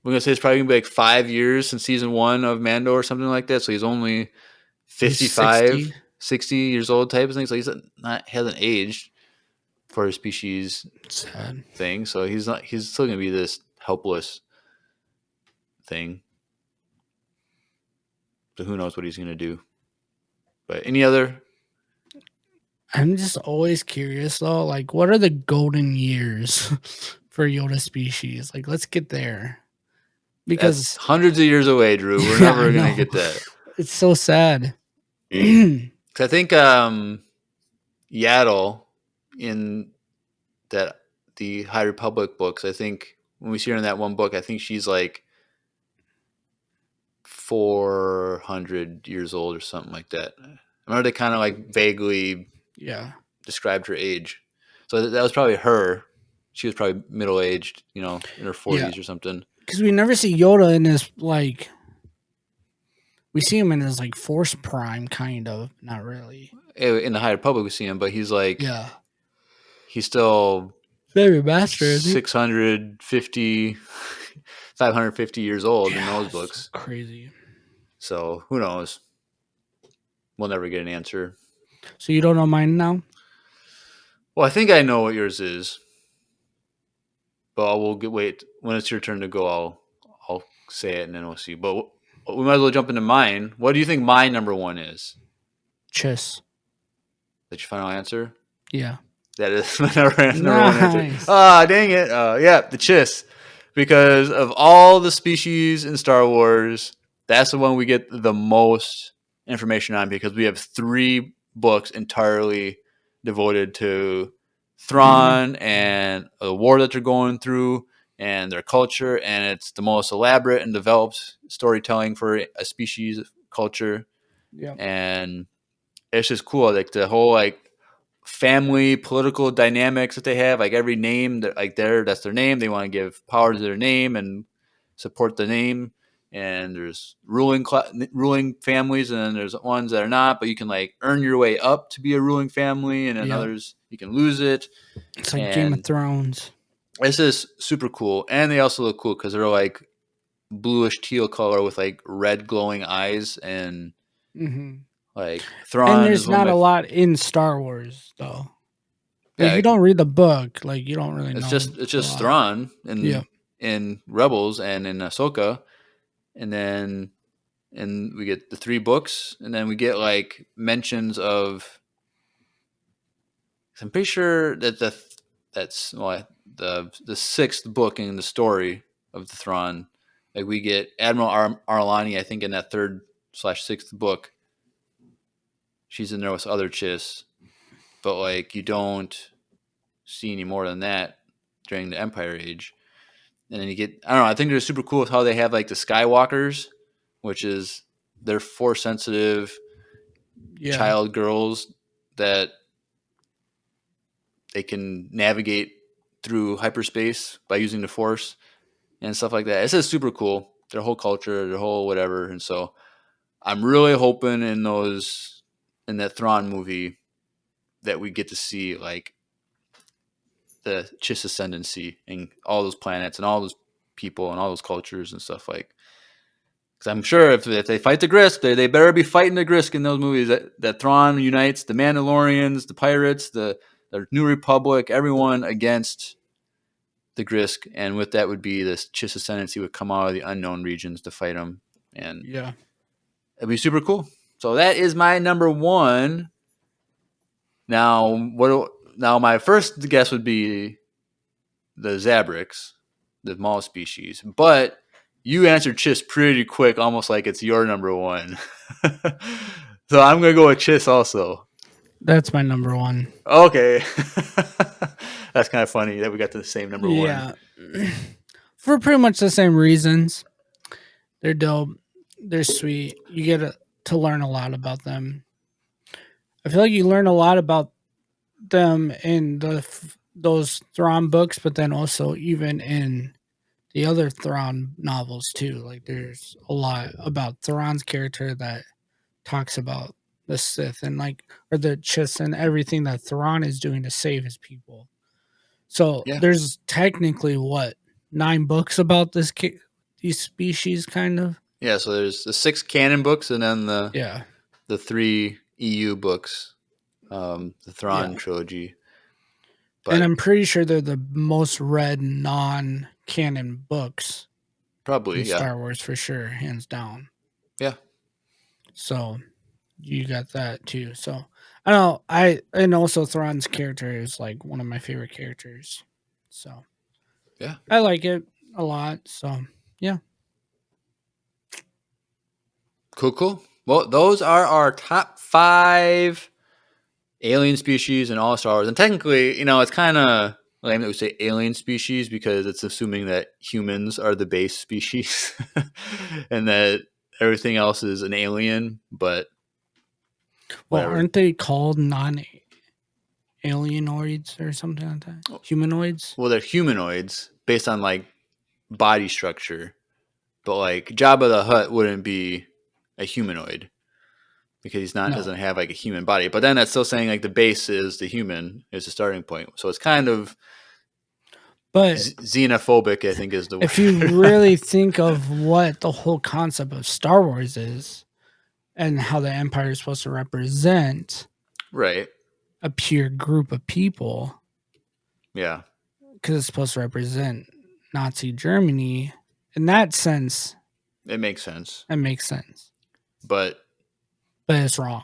we're gonna say it's probably gonna be like 5 years since season 1 of Mando or something like that. So he's only He's 55, 60. 60 years old type of thing. So he's not hasn't aged for a species Sad. thing. So he's not. He's still gonna be this helpless thing. So who knows what he's gonna do? But any other? I'm just always curious though, like what are the golden years for Yoda species? Like let's get there. That's Because hundreds of years away, Drew. We're yeah, I never gonna know. get that. It's so sad. Yeah. 'Cause I think Yaddle in that the High Republic books. I think when we see her in that one book, I think she's like 400 years old or something like that. I remember they kind of like vaguely described her age. So that was probably her. She was probably middle aged, in her 40s or something. Because we never see Yoda in his like. We see him in his like Force Prime, kind of, not really. In the High Republic, we see him, but he's like, he's still Baby Master, 650, 550 years old in those books. Crazy. So who knows? We'll never get an answer. So you don't know mine now? Well, I think I know what yours is, but wait when it's your turn to go. I'll say it and then we'll see. But we might as well jump into mine. What do you think my number one is? Chiss. That's your final answer? Yeah. That is my number one answer. Ah, dang it! Yeah, the Chiss, because of all the species in Star Wars, that's the one we get the most information on because we have 3 books entirely devoted to Thrawn and the war that they're going through and their culture, and it's the most elaborate and developed storytelling for a species culture. Yeah, and it's just cool, like the whole like family political dynamics that they have. Like every name that that's their name. They want to give power to their name and support the name. And there's ruling families, and then there's ones that are not. But you can like earn your way up to be a ruling family, and then others you can lose it. It's like Game of Thrones. This is super cool, and they also look cool because they're like bluish teal color with like red glowing eyes, and like Thrawn. And there's not a lot in Star Wars though. Like, yeah, you don't read the book, like you don't really know. It's just Thrawn in Rebels and in Ahsoka, and we get the 3 books, and then we get like mentions of. I'm pretty sure that that's the 6th book in the story of the Thrawn. Like we get Admiral Arlani, I think, in that 3rd/6th book. She's in there with other Chiss, but like you don't see any more than that during the Empire Age. And then you get, I don't know, I think they're super cool with how they have like the Skywalkers, which is they're Force sensitive child girls that they can navigate through hyperspace by using the Force and stuff like that. It's just super cool. Their whole culture, their whole whatever. And so I'm really hoping in that Thrawn movie that we get to see like the Chiss ascendancy and all those planets and all those people and all those cultures and stuff like. Because I'm sure if they fight the Grisk, they better be fighting the Grisk in those movies. That Thrawn unites the Mandalorians, the pirates, the New Republic, everyone against the Grisk, and with that would be this Chiss ascendancy would come out of the unknown regions to fight them, and it'd be super cool. So that is my number one. Now, my first guess would be the Zabrix, the Maul species, but you answered Chiss pretty quick, almost like it's your number one. So I'm gonna go with Chiss also. That's my number one. Okay. That's kind of funny that we got the same number one. Yeah. For pretty much the same reasons. They're dope. They're sweet. You get to learn a lot about them. I feel like you learn a lot about them in those Thrawn books, but then also even in the other Thrawn novels too. Like there's a lot about Thrawn's character that talks about the Sith and or the Chiss and everything that Thrawn is doing to save his people. So there's technically 9 books about these species, kind of. Yeah, so there's the 6 canon books and then Yeah. the 3 EU books, the Thrawn Yeah. trilogy. And But I'm pretty sure they're the most read non-canon books probably, in yeah. Star Wars for sure, hands down. Yeah. So you got that too. So I don't know. And also Thrawn's character is like one of my favorite characters. So Yeah. I like it a lot. So yeah. Cool. Well, those are our top 5 alien species in all Star Wars. And technically, it's kind of lame that we say alien species because it's assuming that humans are the base species and that everything else is an alien, but Well, whatever. aren't they called non-alienoids or something like that? Humanoids? Well, they're humanoids based on like body structure, but like Jabba the Hutt wouldn't be a humanoid because he's not doesn't have like a human body. But then that's still saying like the base is the human is the starting point. So it's kind of xenophobic, I think is the word. If you really think of what the whole concept of Star Wars is and how the Empire is supposed to represent right a pure group of people. Yeah. Because it's supposed to represent Nazi Germany. In that sense, it makes sense. It makes sense. But it's wrong.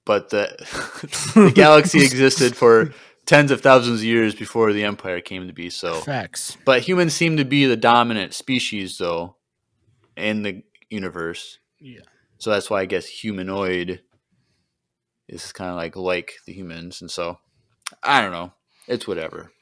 But the galaxy existed for tens of thousands of years before the Empire came to be. So facts. But humans seem to be the dominant species, though, in the universe. Yeah. So that's why I guess humanoid is kind of like the humans, and so I don't know. It's whatever.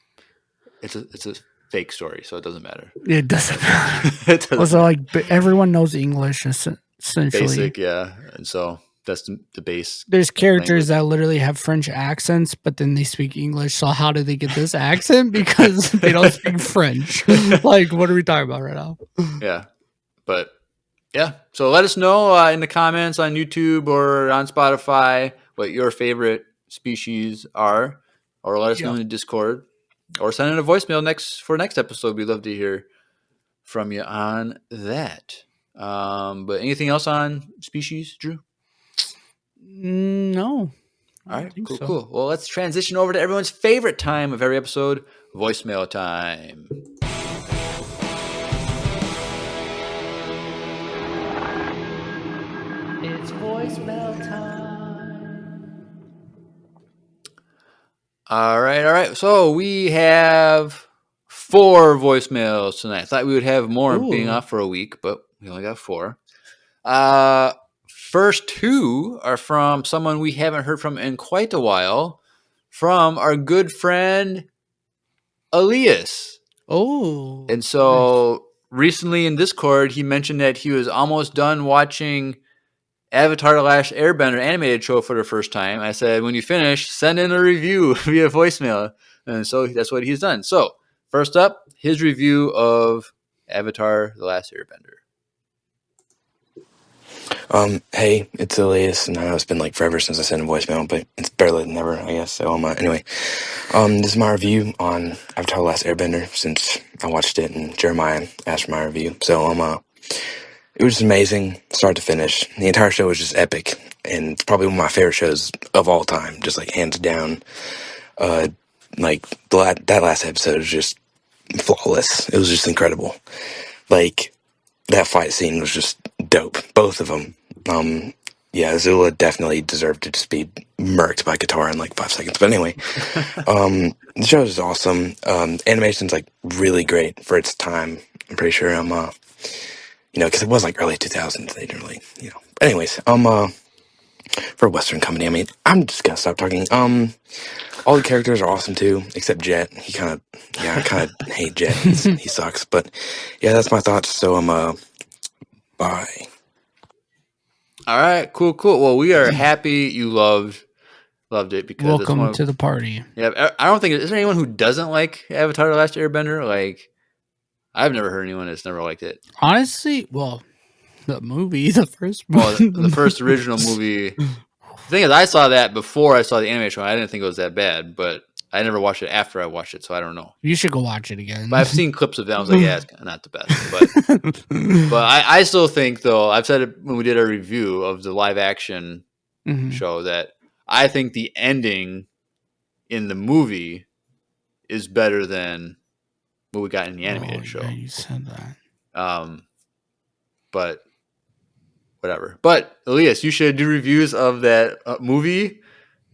It's a fake story, so it doesn't matter. It doesn't matter. It doesn't also, matter. Everyone knows English essentially. Basic, yeah, and so. That's the base. There's characters that literally have French accents, but then they speak English. So how did they get this accent? Because they don't speak French. Like, what are we talking about right now? Yeah. But, yeah. So let us know in the comments on YouTube or on Spotify what your favorite species are. Or let us know in the Discord. Or send in a voicemail for next episode. We'd love to hear from you on that. But anything else on species, Drew? No. All right, cool. Well, let's transition over to everyone's favorite time of every episode, voicemail time. It's voicemail time. All right. So we have 4 voicemails tonight. I thought we would have more being off for a week, but we only got 4. First 2 are from someone we haven't heard from in quite a while, from our good friend Elias. Oh. And so recently in Discord, he mentioned that he was almost done watching Avatar The Last Airbender animated show for the first time. I said, when you finish, send in a review via voicemail. And so that's what he's done. So first up, his review of Avatar The Last Airbender. Hey, it's Elias, and I know it's been like forever since I sent a voicemail, but it's better than never, I guess. So, anyway, this is my review on Avatar: The Last Airbender since I watched it and Jeremiah asked for my review. So, it was just amazing, start to finish. The entire show was just epic, and it's probably one of my favorite shows of all time, just like hands down. Like that last episode was just flawless. It was just incredible. Like that fight scene was just dope, both of them. Yeah, Azula definitely deserved to just be murked by Katara in like 5 seconds. But anyway, the show is awesome. Animation's like really great for its time. I'm pretty sure because it was like early 2000s. They didn't really, But anyways, for a Western comedy, I mean, I'm just gonna stop talking. All the characters are awesome too, except Jet. I kind of hate Jet. He sucks. But yeah, that's my thoughts. So bye. All right, cool. Well, we are happy you loved it because welcome to the party. Yeah, I don't think is there anyone who doesn't like Avatar: The Last Airbender? Like, I've never heard anyone that's never liked it. Honestly, well, the first movie, the first original movie. The thing is, I saw that before I saw the animation. I didn't think it was that bad, but I never watched it after I watched it, so I don't know. You should go watch it again. But I've seen clips of it. I was like, yeah, it's not the best. But I still think, though, I've said it when we did our review of the live action show, that I think the ending in the movie is better than what we got in the animated show. Yeah, you said that. But whatever. But Elias, you should do reviews of that movie.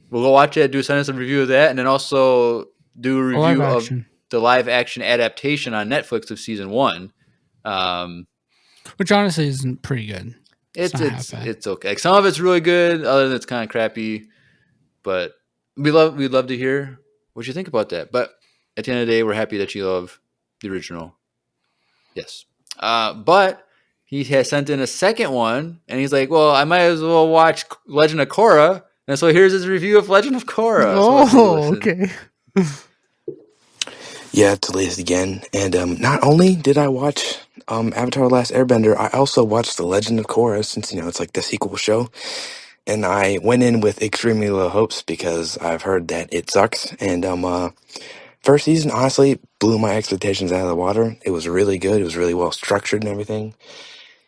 We'll go watch it, send us a review of that, and then also do a review of the live action adaptation on Netflix of season 1. Which honestly isn't pretty good. It's okay. Like, some of it's really good, other than it's kind of crappy. But we'd love to hear what you think about that. But at the end of the day, we're happy that you love the original. Yes. But he has sent in a second one, and he's like, well, I might as well watch Legend of Korra. And so here's his review of Legend of Korra. Oh, okay. Yeah, it's Elias again. And not only did I watch Avatar: The Last Airbender, I also watched The Legend of Korra, since, it's like the sequel show. And I went in with extremely low hopes because I've heard that it sucks. And first season, honestly, blew my expectations out of the water. It was really good. It was really well structured and everything.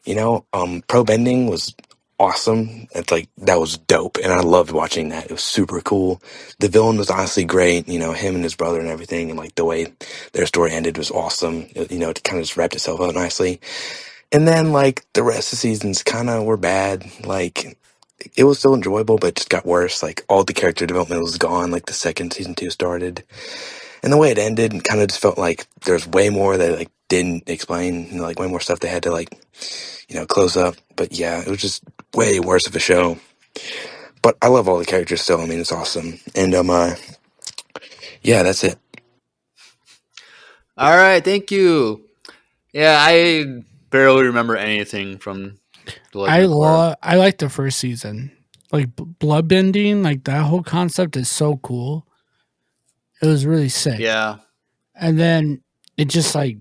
Pro bending was awesome. It's like, that was dope, and I loved watching that. It was super cool. The villain was honestly great. Him and his brother and everything, and like the way their story ended was awesome. It kind of just wrapped itself up nicely. And then like the rest of the seasons kind of were bad. Like, it was still enjoyable, but it just got worse. Like, all the character development was gone. Like, the second season 2 started, and the way it ended kind of just felt like there's way more that like didn't explain. Like way more stuff they had to like close up. But yeah, it was just way worse of a show. But I love all the characters still. I mean, it's awesome. And yeah, that's it. All right, thank you. Yeah, I barely remember anything from the Legend of Korra. I like the first season. Like bloodbending, like that whole concept is so cool. It was really sick. Yeah. And then it just like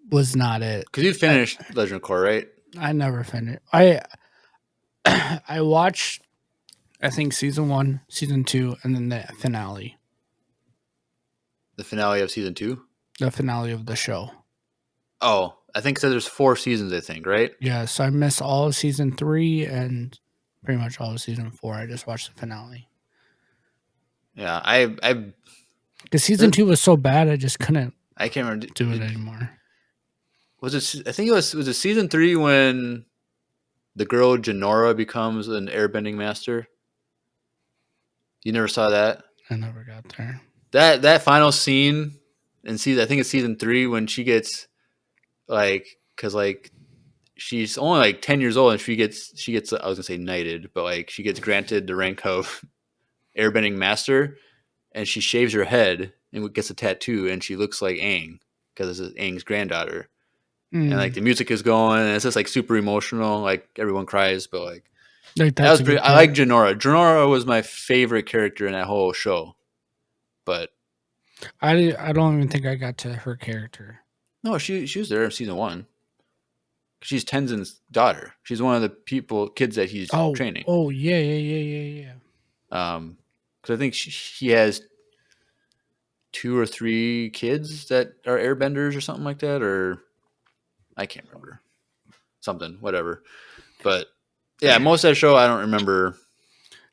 was not it. Because you finished Legend of Korra, right? I never finished. I watched, I think, season 1, season 2, and then the finale. The finale of season 2? The finale of the show. Oh, I think so. There's 4 seasons, I think, right? Yeah, so I missed all of season 3 and pretty much all of season 4. I just watched the finale. Yeah, I because season 2 was so bad, I just couldn't. I can't remember do it anymore. Was it? I think it was it season 3 when the girl Janora becomes an airbending master? You never saw that? I never got there. That final scene in season, I think it's season 3, when she gets because she's only like 10 years old, and she gets I was gonna say knighted, but like she gets granted the rank of airbending master, and she shaves her head and gets a tattoo, and she looks like Aang because it's Aang's granddaughter. And like the music is going, and it's just like super emotional, like everyone cries, but like that was pretty. I like Janora. Janora was my favorite character in that whole show, but I don't even think I got to her character. No, she was there in season 1. She's Tenzin's daughter. She's one of the kids that he's training. Oh yeah. Because I think he has 2 or 3 kids that are airbenders or something like that, or I can't remember. Something, whatever. But yeah, most of that show I don't remember.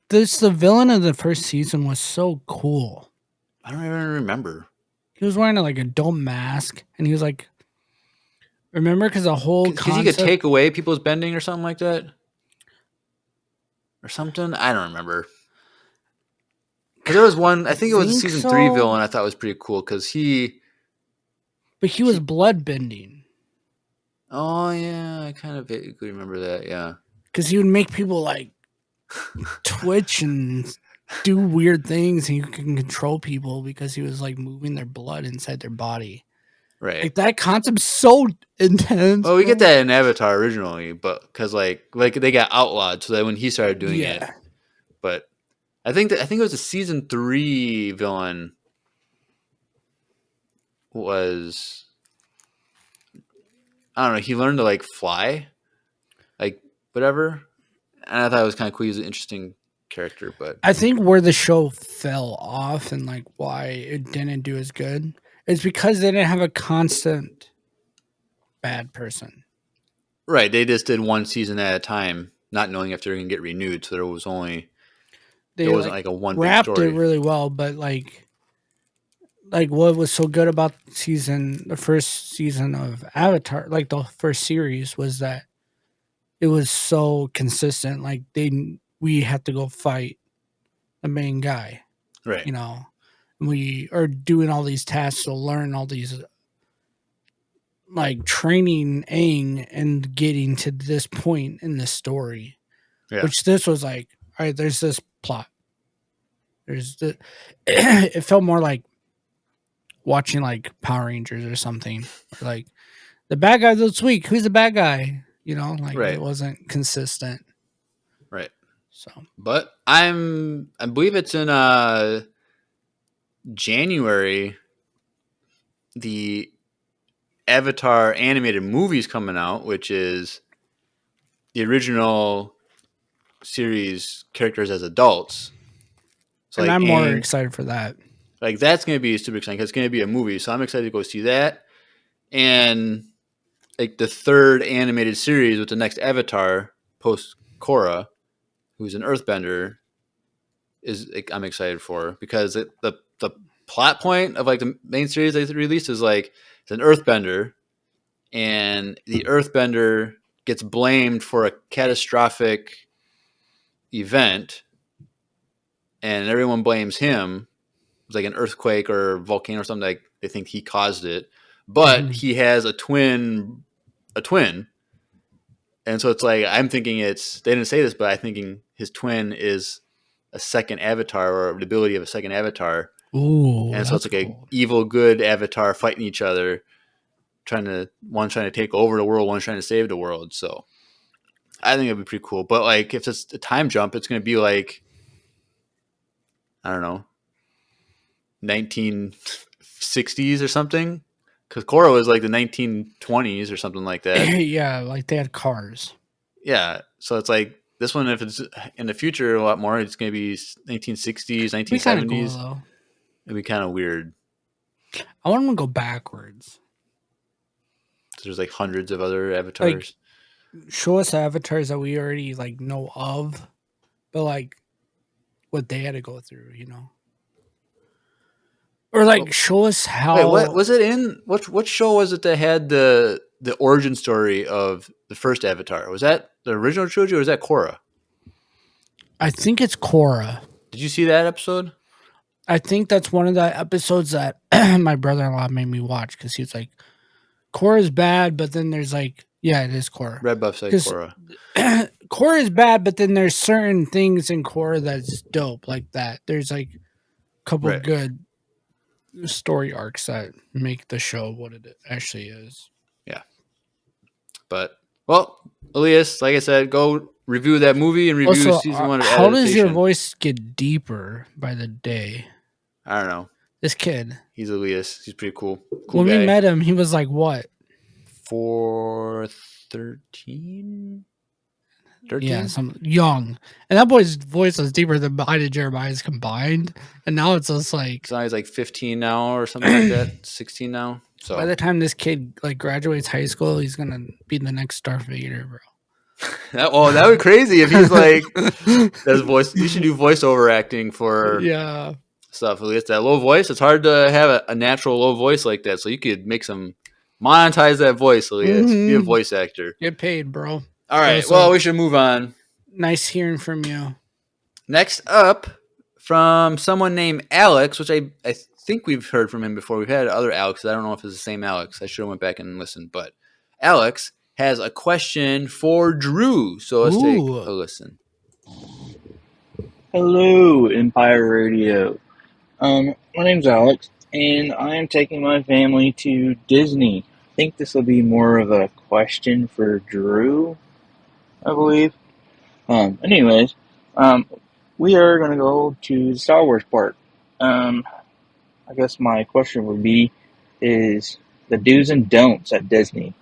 The villain of the first season was so cool. I don't even remember. He was wearing like a dome mask, and he was like, remember, because the whole because he could take away people's bending or something like that, or something. I don't remember. Because there was one, I think it was a season 3 villain I thought was pretty cool, because but he was blood bending. Oh yeah, I kind of vaguely remember that. Yeah, because he would make people like twitch and do weird things, and you can control people because he was like moving their blood inside their body. Right. Like that concept's so intense. Well, we get that in Avatar originally, but because like they got outlawed, so that when he started doing it, but I think it was a season 3 villain was, I don't know, he learned to like fly, like whatever, and I thought it was kind of cool. He was an interesting character. But I think where the show fell off and like why it didn't do as good is because they didn't have a constant bad person. right, they just did one season at a time, not knowing if they're going to get renewed. So there was only They it wasn't like a one big wrapped it story. really well, but like what was so good about the first season of Avatar, like the first series, was that it was so consistent. Like we had to go fight the main guy, Right. you know. We are doing all these tasks to learn all these like training Aang and getting to this point in the story. Yeah. Which this was like, all right, there's this plot. There's the it felt more like watching like Power Rangers or something. Or like the bad guy this week, who's the bad guy? You know, like Right. it wasn't consistent. Right. So But I believe it's in January, the Avatar animated movie's coming out, which is the original series characters as adults. So and like I'm more Aang, excited for that. like that's going to be super exciting because it's going to be a movie. So I'm excited to go see that. And like the third animated series with the next Avatar post Korra, who's an Earthbender, is like, I'm excited for because the plot point of like the main series they released is like it's an Earthbender, and the Earthbender gets blamed for a catastrophic event, and everyone blames him. It's like an earthquake or volcano or something, like they think he caused it, but he has a twin, and so it's like I'm thinking they didn't say this, but I'm thinking his twin is a second avatar or the ability of a second avatar. Ooh, And so it's like cool. a evil good avatar fighting each other, one trying to take over the world, one trying to save the world. So I think it'd be pretty cool. But like if it's a time jump, it's going to be like, I don't know, 1960s or something. Because Korra was like the 1920s or something like that. Yeah, like they had cars. Yeah. So it's like this one, if it's in the future a lot more, it's going to be 1960s, 1970s. Be kind of cool though. It'd be kind of weird. I want them to go backwards. There's like hundreds of other avatars. Like, show us avatars that we already like know of, but like what they had to go through, you know. Or like show us how. Wait, what was it in? What show was it that had the origin story of the first Avatar? Was that the original trilogy or was that Korra? I think it's Korra. Did you see that episode? I think that's one of the episodes that my brother-in-law made me watch because he was like, Korra's bad, but then there's like, yeah, it is Korra. Red Buff said Korra. Korra is bad, but then there's certain things in Korra that's dope, like that. There's like a couple good story arcs that make the show what it actually is. Yeah. But, well, Elias, like I said, go review that movie and review season 1 of How does your Adaptation. voice get deeper by the day? I don't know. This kid. He's Elias. He's pretty cool. When guy. we met him, he was like what? 13? Yeah, some young. And that boy's voice was deeper than mine and Jeremiah's combined. And now it's just like... So he's like 15 now or something like that. 16 now. So by the time this kid like graduates high school, he's going to be the next Darth Vader, bro. that would be crazy if he's like does voice. You should do voiceover acting for stuff. At least that low voice. It's hard to have a natural low voice like that. So you could make some monetize that voice. Elias. Be a voice actor. Get paid, bro. All right. Well, we should move on. Nice hearing from you. Next up, from someone named Alex, which I think we've heard from him before. We've had other Alex. I don't know if it's the same Alex. I should have went back and listened. But Alex has a question for Drew. So let's take a listen. Hello, Empire Radio. My name's Alex, and I am taking my family to Disney. I think this will be more of a question for Drew, I believe. Anyways, we are going to go to the Star Wars park. I guess my question would be, is the do's and don'ts at Disney.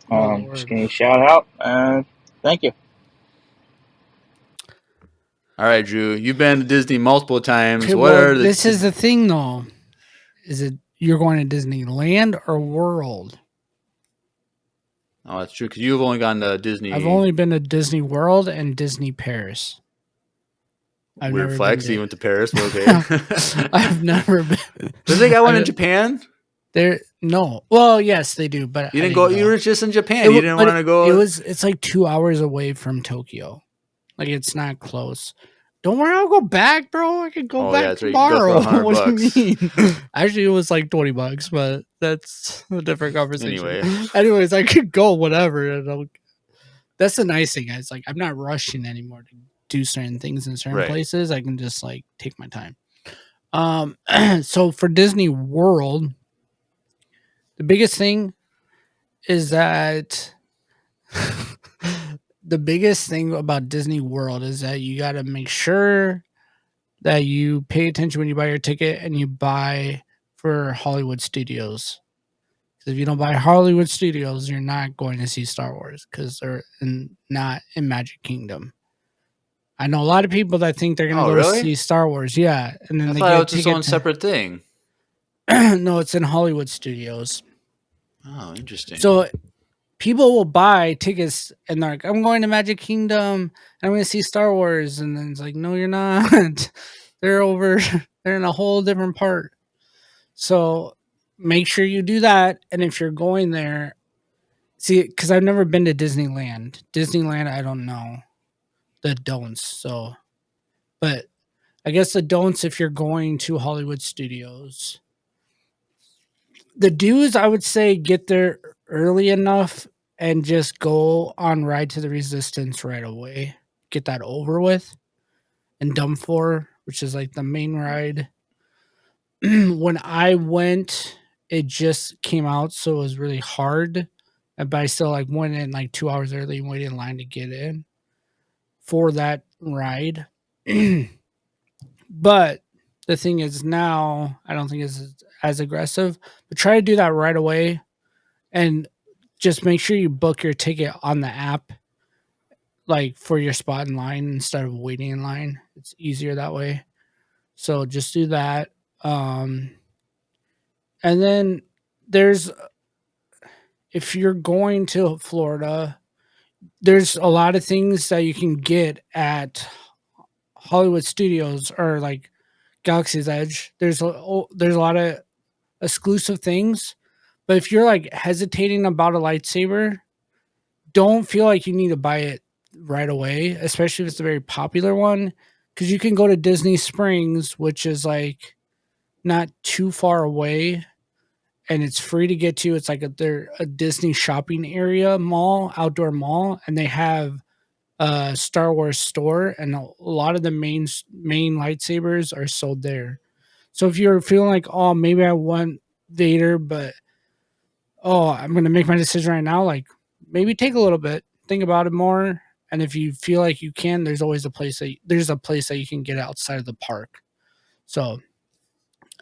Just give me a shout out. Thank you. All right, Drew. You've been to Disney multiple times. Okay, What well, are this is the thing, though. Is it you're going to Disneyland or World? Oh, that's true. Because you've only gone to Disney. I've only been to Disney World and Disney Paris. I've Weird never flex. been You went to Paris. Well, okay. I've never been. Does they got one in Japan? There, no. Well, yes, they do, but You I didn't go. You were just in Japan. You didn't want to go. It's like 2 hours away from Tokyo. Like it's not close. Don't worry, I'll go back, bro. I can go back tomorrow. Right. What do you mean? Actually, it was like $20, but that's a different conversation. Anyways, I could go whatever. And that's the nice thing. It's like I'm not rushing anymore to do certain things in certain places. I can just like take my time. So for Disney World, the biggest thing is that the biggest thing about Disney World is that you got to make sure that you pay attention when you buy your ticket and you buy for Hollywood Studios. Because if you don't buy Hollywood Studios, you're not going to see Star Wars because they're not in Magic Kingdom. I know a lot of people that think they're going to go see Star Wars. Yeah. And then I thought it was its own separate thing. No, it's in Hollywood Studios. Oh, interesting. So people will buy tickets and they're like, I'm going to Magic Kingdom. I'm going to see Star Wars. And then it's like, no, you're not. They're in a whole different part. So make sure you do that. And if you're going there, see, because I've never been to Disneyland. Disneyland, I don't know the don'ts. So, but I guess the don'ts if you're going to Hollywood Studios. The do's, I would say, get there early enough and just go on Ride to the Resistance right away. Get that over with. And Dumb 4, which is like the main ride. When I went, it just came out, so it was really hard. But I still like went in like 2 hours early and waited in line to get in for that ride. But the thing is now, I don't think it's as aggressive, but try to do that right away and just make sure you book your ticket on the app, like for your spot in line instead of waiting in line. It's easier that way. So just do that. And then if you're going to Florida, there's a lot of things that you can get at Hollywood Studios or like Galaxy's Edge. There's a lot of exclusive things, but if you're like hesitating about a lightsaber, don't feel like you need to buy it right away, especially if it's a very popular one, because you can go to Disney Springs, which is like not too far away, and it's free to get to. It's like they're a Disney shopping area mall, outdoor mall, and they have a Star Wars store, and a lot of the main lightsabers are sold there. So if you're feeling like, oh, maybe I want Vader, but I'm gonna make my decision right now, like maybe take a little bit, think about it more, and if you feel like you can, there's always a place that you can get outside of the park. So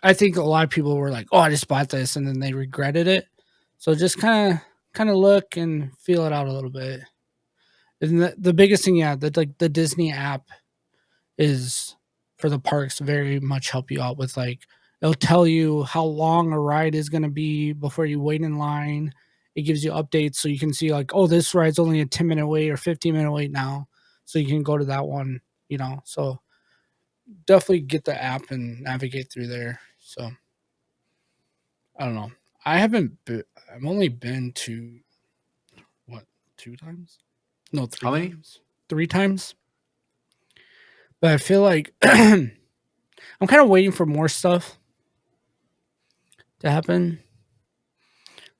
I think a lot of people were like, oh, I just bought this, and then they regretted it. So just kind of look and feel it out a little bit. And the biggest thing, the Disney app is for the parks very much help you out with like it'll tell you how long a ride is going to be before you wait in line. It gives you updates so you can see like, oh, this ride's only a 10-minute wait or 15-minute wait now, so you can go to that one. So definitely get the app and navigate through there. So I don't know. I've only been to 2 times? No, 3 How many? times. 3 times. But I feel like I'm kind of waiting for more stuff to happen.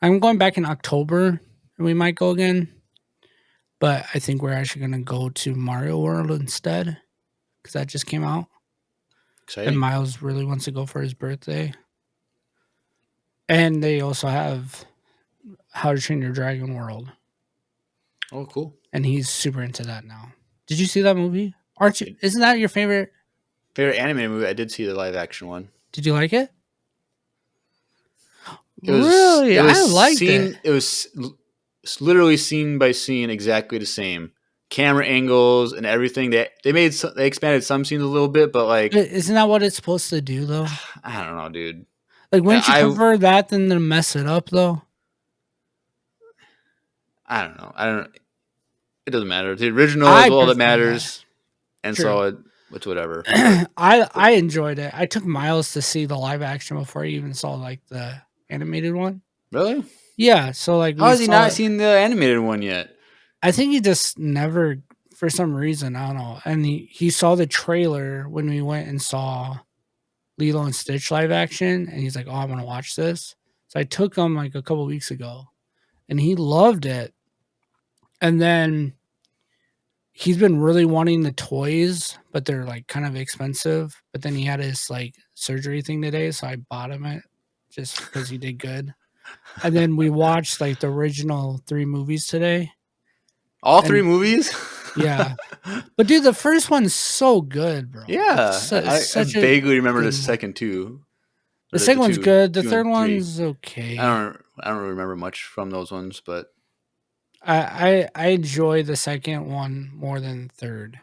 I'm going back in October and we might go again. But I think we're actually going to go to Mario World instead because that just came out. Exciting. And Miles really wants to go for his birthday. And they also have How to Train Your Dragon World. Oh, cool. And he's super into that now. Did you see that movie? Aren't you? Isn't that your favorite animated movie? I did see the live action one. Did you like it? Really? I liked it. It was literally scene by scene exactly the same. camera angles and everything. They expanded some scenes a little bit, but like, Isn't that what it's supposed to do though? I don't know, dude. Like, wouldn't you prefer that than to mess it up though? I don't know. It doesn't matter. The original is all that matters, and so it's whatever. I enjoyed it. I took Miles to see the live action before he even saw like the animated one. Really? Yeah. So like, how has he not seen the animated one yet? I think he just never, for some reason, I don't know. And he saw the trailer when we went and saw Lilo and Stitch live action, and he's like, "Oh, I want to watch this." So I took him like a couple weeks ago, and he loved it. And then he's been really wanting the toys, but they're like kind of expensive. But then he had his like surgery thing today, so I bought him it just because he did good. And then we watched like the original 3 movies today. All 3 movies? Yeah. But dude, the first one's so good, bro. Yeah. I vaguely remember the second 2. The second one's good. The third one's okay. I don't really remember much from those ones, but I enjoy the second one more than the third.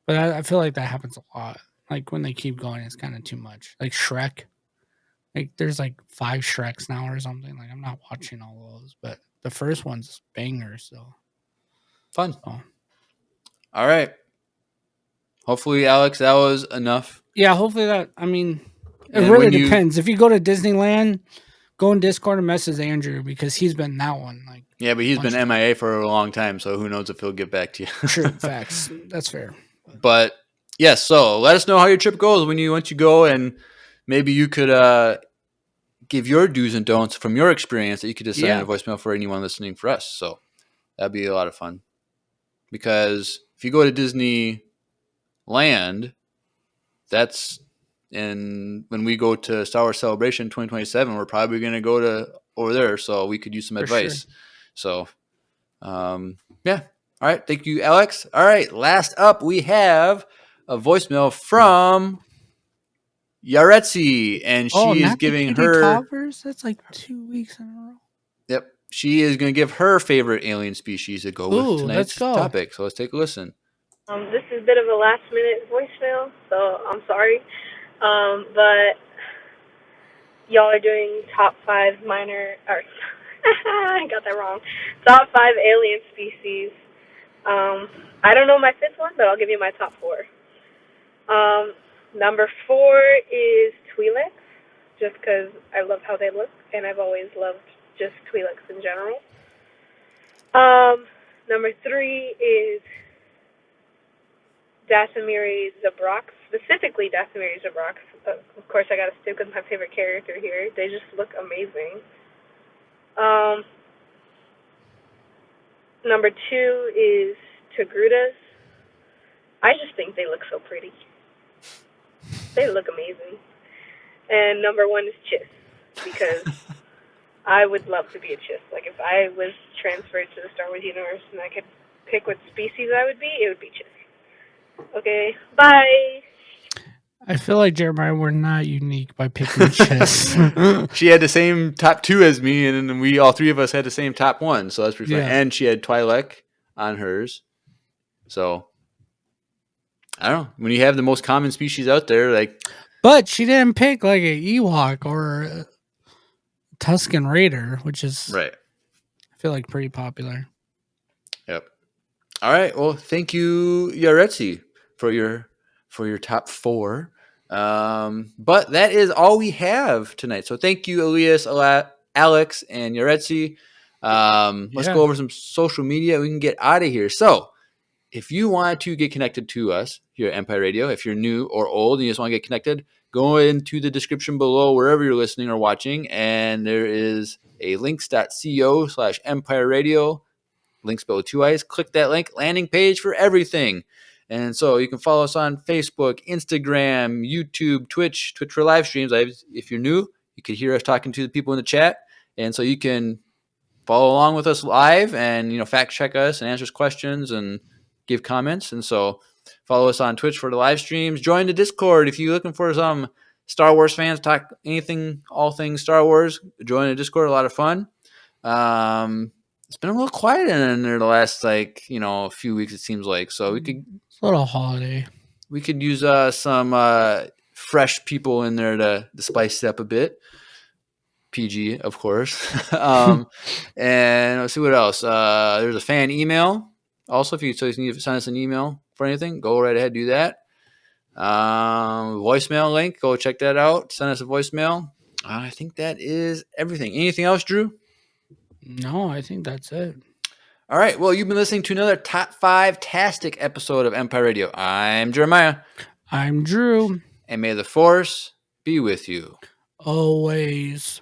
But I feel like that happens a lot. Like when they keep going, it's kind of too much. Like Shrek. Like there's like 5 Shreks now or something. Like I'm not watching all those, but the first one's banger, so fun. So. All right. Hopefully, Alex, that was enough. Yeah, hopefully that. I mean, it really depends. If you go to Disneyland, go in Discord and message Andrew because he's been that one. Like, yeah, but he's been MIA for a long time, so who knows if he'll get back to you. True, facts. That's fair. But yes, so let us know how your trip goes once you go, and maybe you could give your do's and don'ts from your experience that you could just send in a voicemail for anyone listening for us. So that'd be a lot of fun. Because if you go to Disneyland, that's when we go to Star Wars Celebration 2027, we're probably going to go to over there, so we could use some advice. Sure. So, yeah. All right. Thank you, Alex. All right. Last up, we have a voicemail from Yaretsi, and she is giving her toppers. That's like 2 weeks in a row. Yep. She is going to give her favorite alien species to go with tonight's topic. So let's take a listen. This is a bit of a last-minute voicemail, so I'm sorry. But y'all are doing top 5 I got that wrong. Top 5 alien species. I don't know my 5th one, but I'll give you my top 4. Number 4 is Twi'leks, just because I love how they look, and I've always loved just Twi'leks in general. Number 3 is Dathomiri Zabrox, specifically Dathomiri Zabrox. Of course, I gotta stick with my favorite character here. They just look amazing. Number 2 is Togrutas. I just think they look so pretty. They look amazing. And number 1 is Chiss, because I would love to be a Chiss. Like, if I was transferred to the Star Wars universe and I could pick what species I would be, it would be Chiss. Okay, bye. I feel like, Jeremiah, we're not unique by picking Chiss. She had the same top 2 as me, and then all 3 of us had the same top 1, so that's pretty fun. And she had Twi'lek on hers. So, I don't know. When you have the most common species out there, like... But she didn't pick, like, an Ewok or a Tusken Raider, which is... Right. I feel like pretty popular. Yep. All right. Well, thank you, Yaretsi, for your top 4. But that is all we have tonight. So thank you, Elias, Alex, and Yaretsi. Let's go over some social media. We can get out of here. So if you want to get connected to us here at Empire Radio, if you're new or old and you just want to get connected, go into the description below wherever you're listening or watching, and there is a links.co/Empire Radio. Links below 2 eyes. Click that link. Landing page for everything. And so you can follow us on Facebook, Instagram, YouTube, Twitch for live streams. If you're new, you could hear us talking to the people in the chat. And so you can follow along with us live and, fact check us and answer questions and give comments. And so follow us on Twitch for the live streams. Join the Discord. If you're looking for some Star Wars fans, talk anything, all things Star Wars, join the Discord. A lot of fun. it's been a little quiet in there the last few weeks. It seems like so It's a little holiday. we could use some fresh people in there to spice it up a bit. PG, of course. And let's see what else. There's a fan email. Also, if you need to send us an email for anything, go right ahead, do that. Voicemail link, go check that out. Send us a voicemail. I think that is everything. Anything else, Drew? No, I think that's it. All right. Well, you've been listening to another Top 5-tastic episode of Empire Radio. I'm Jeremiah. I'm Drew. And may the Force be with you. Always.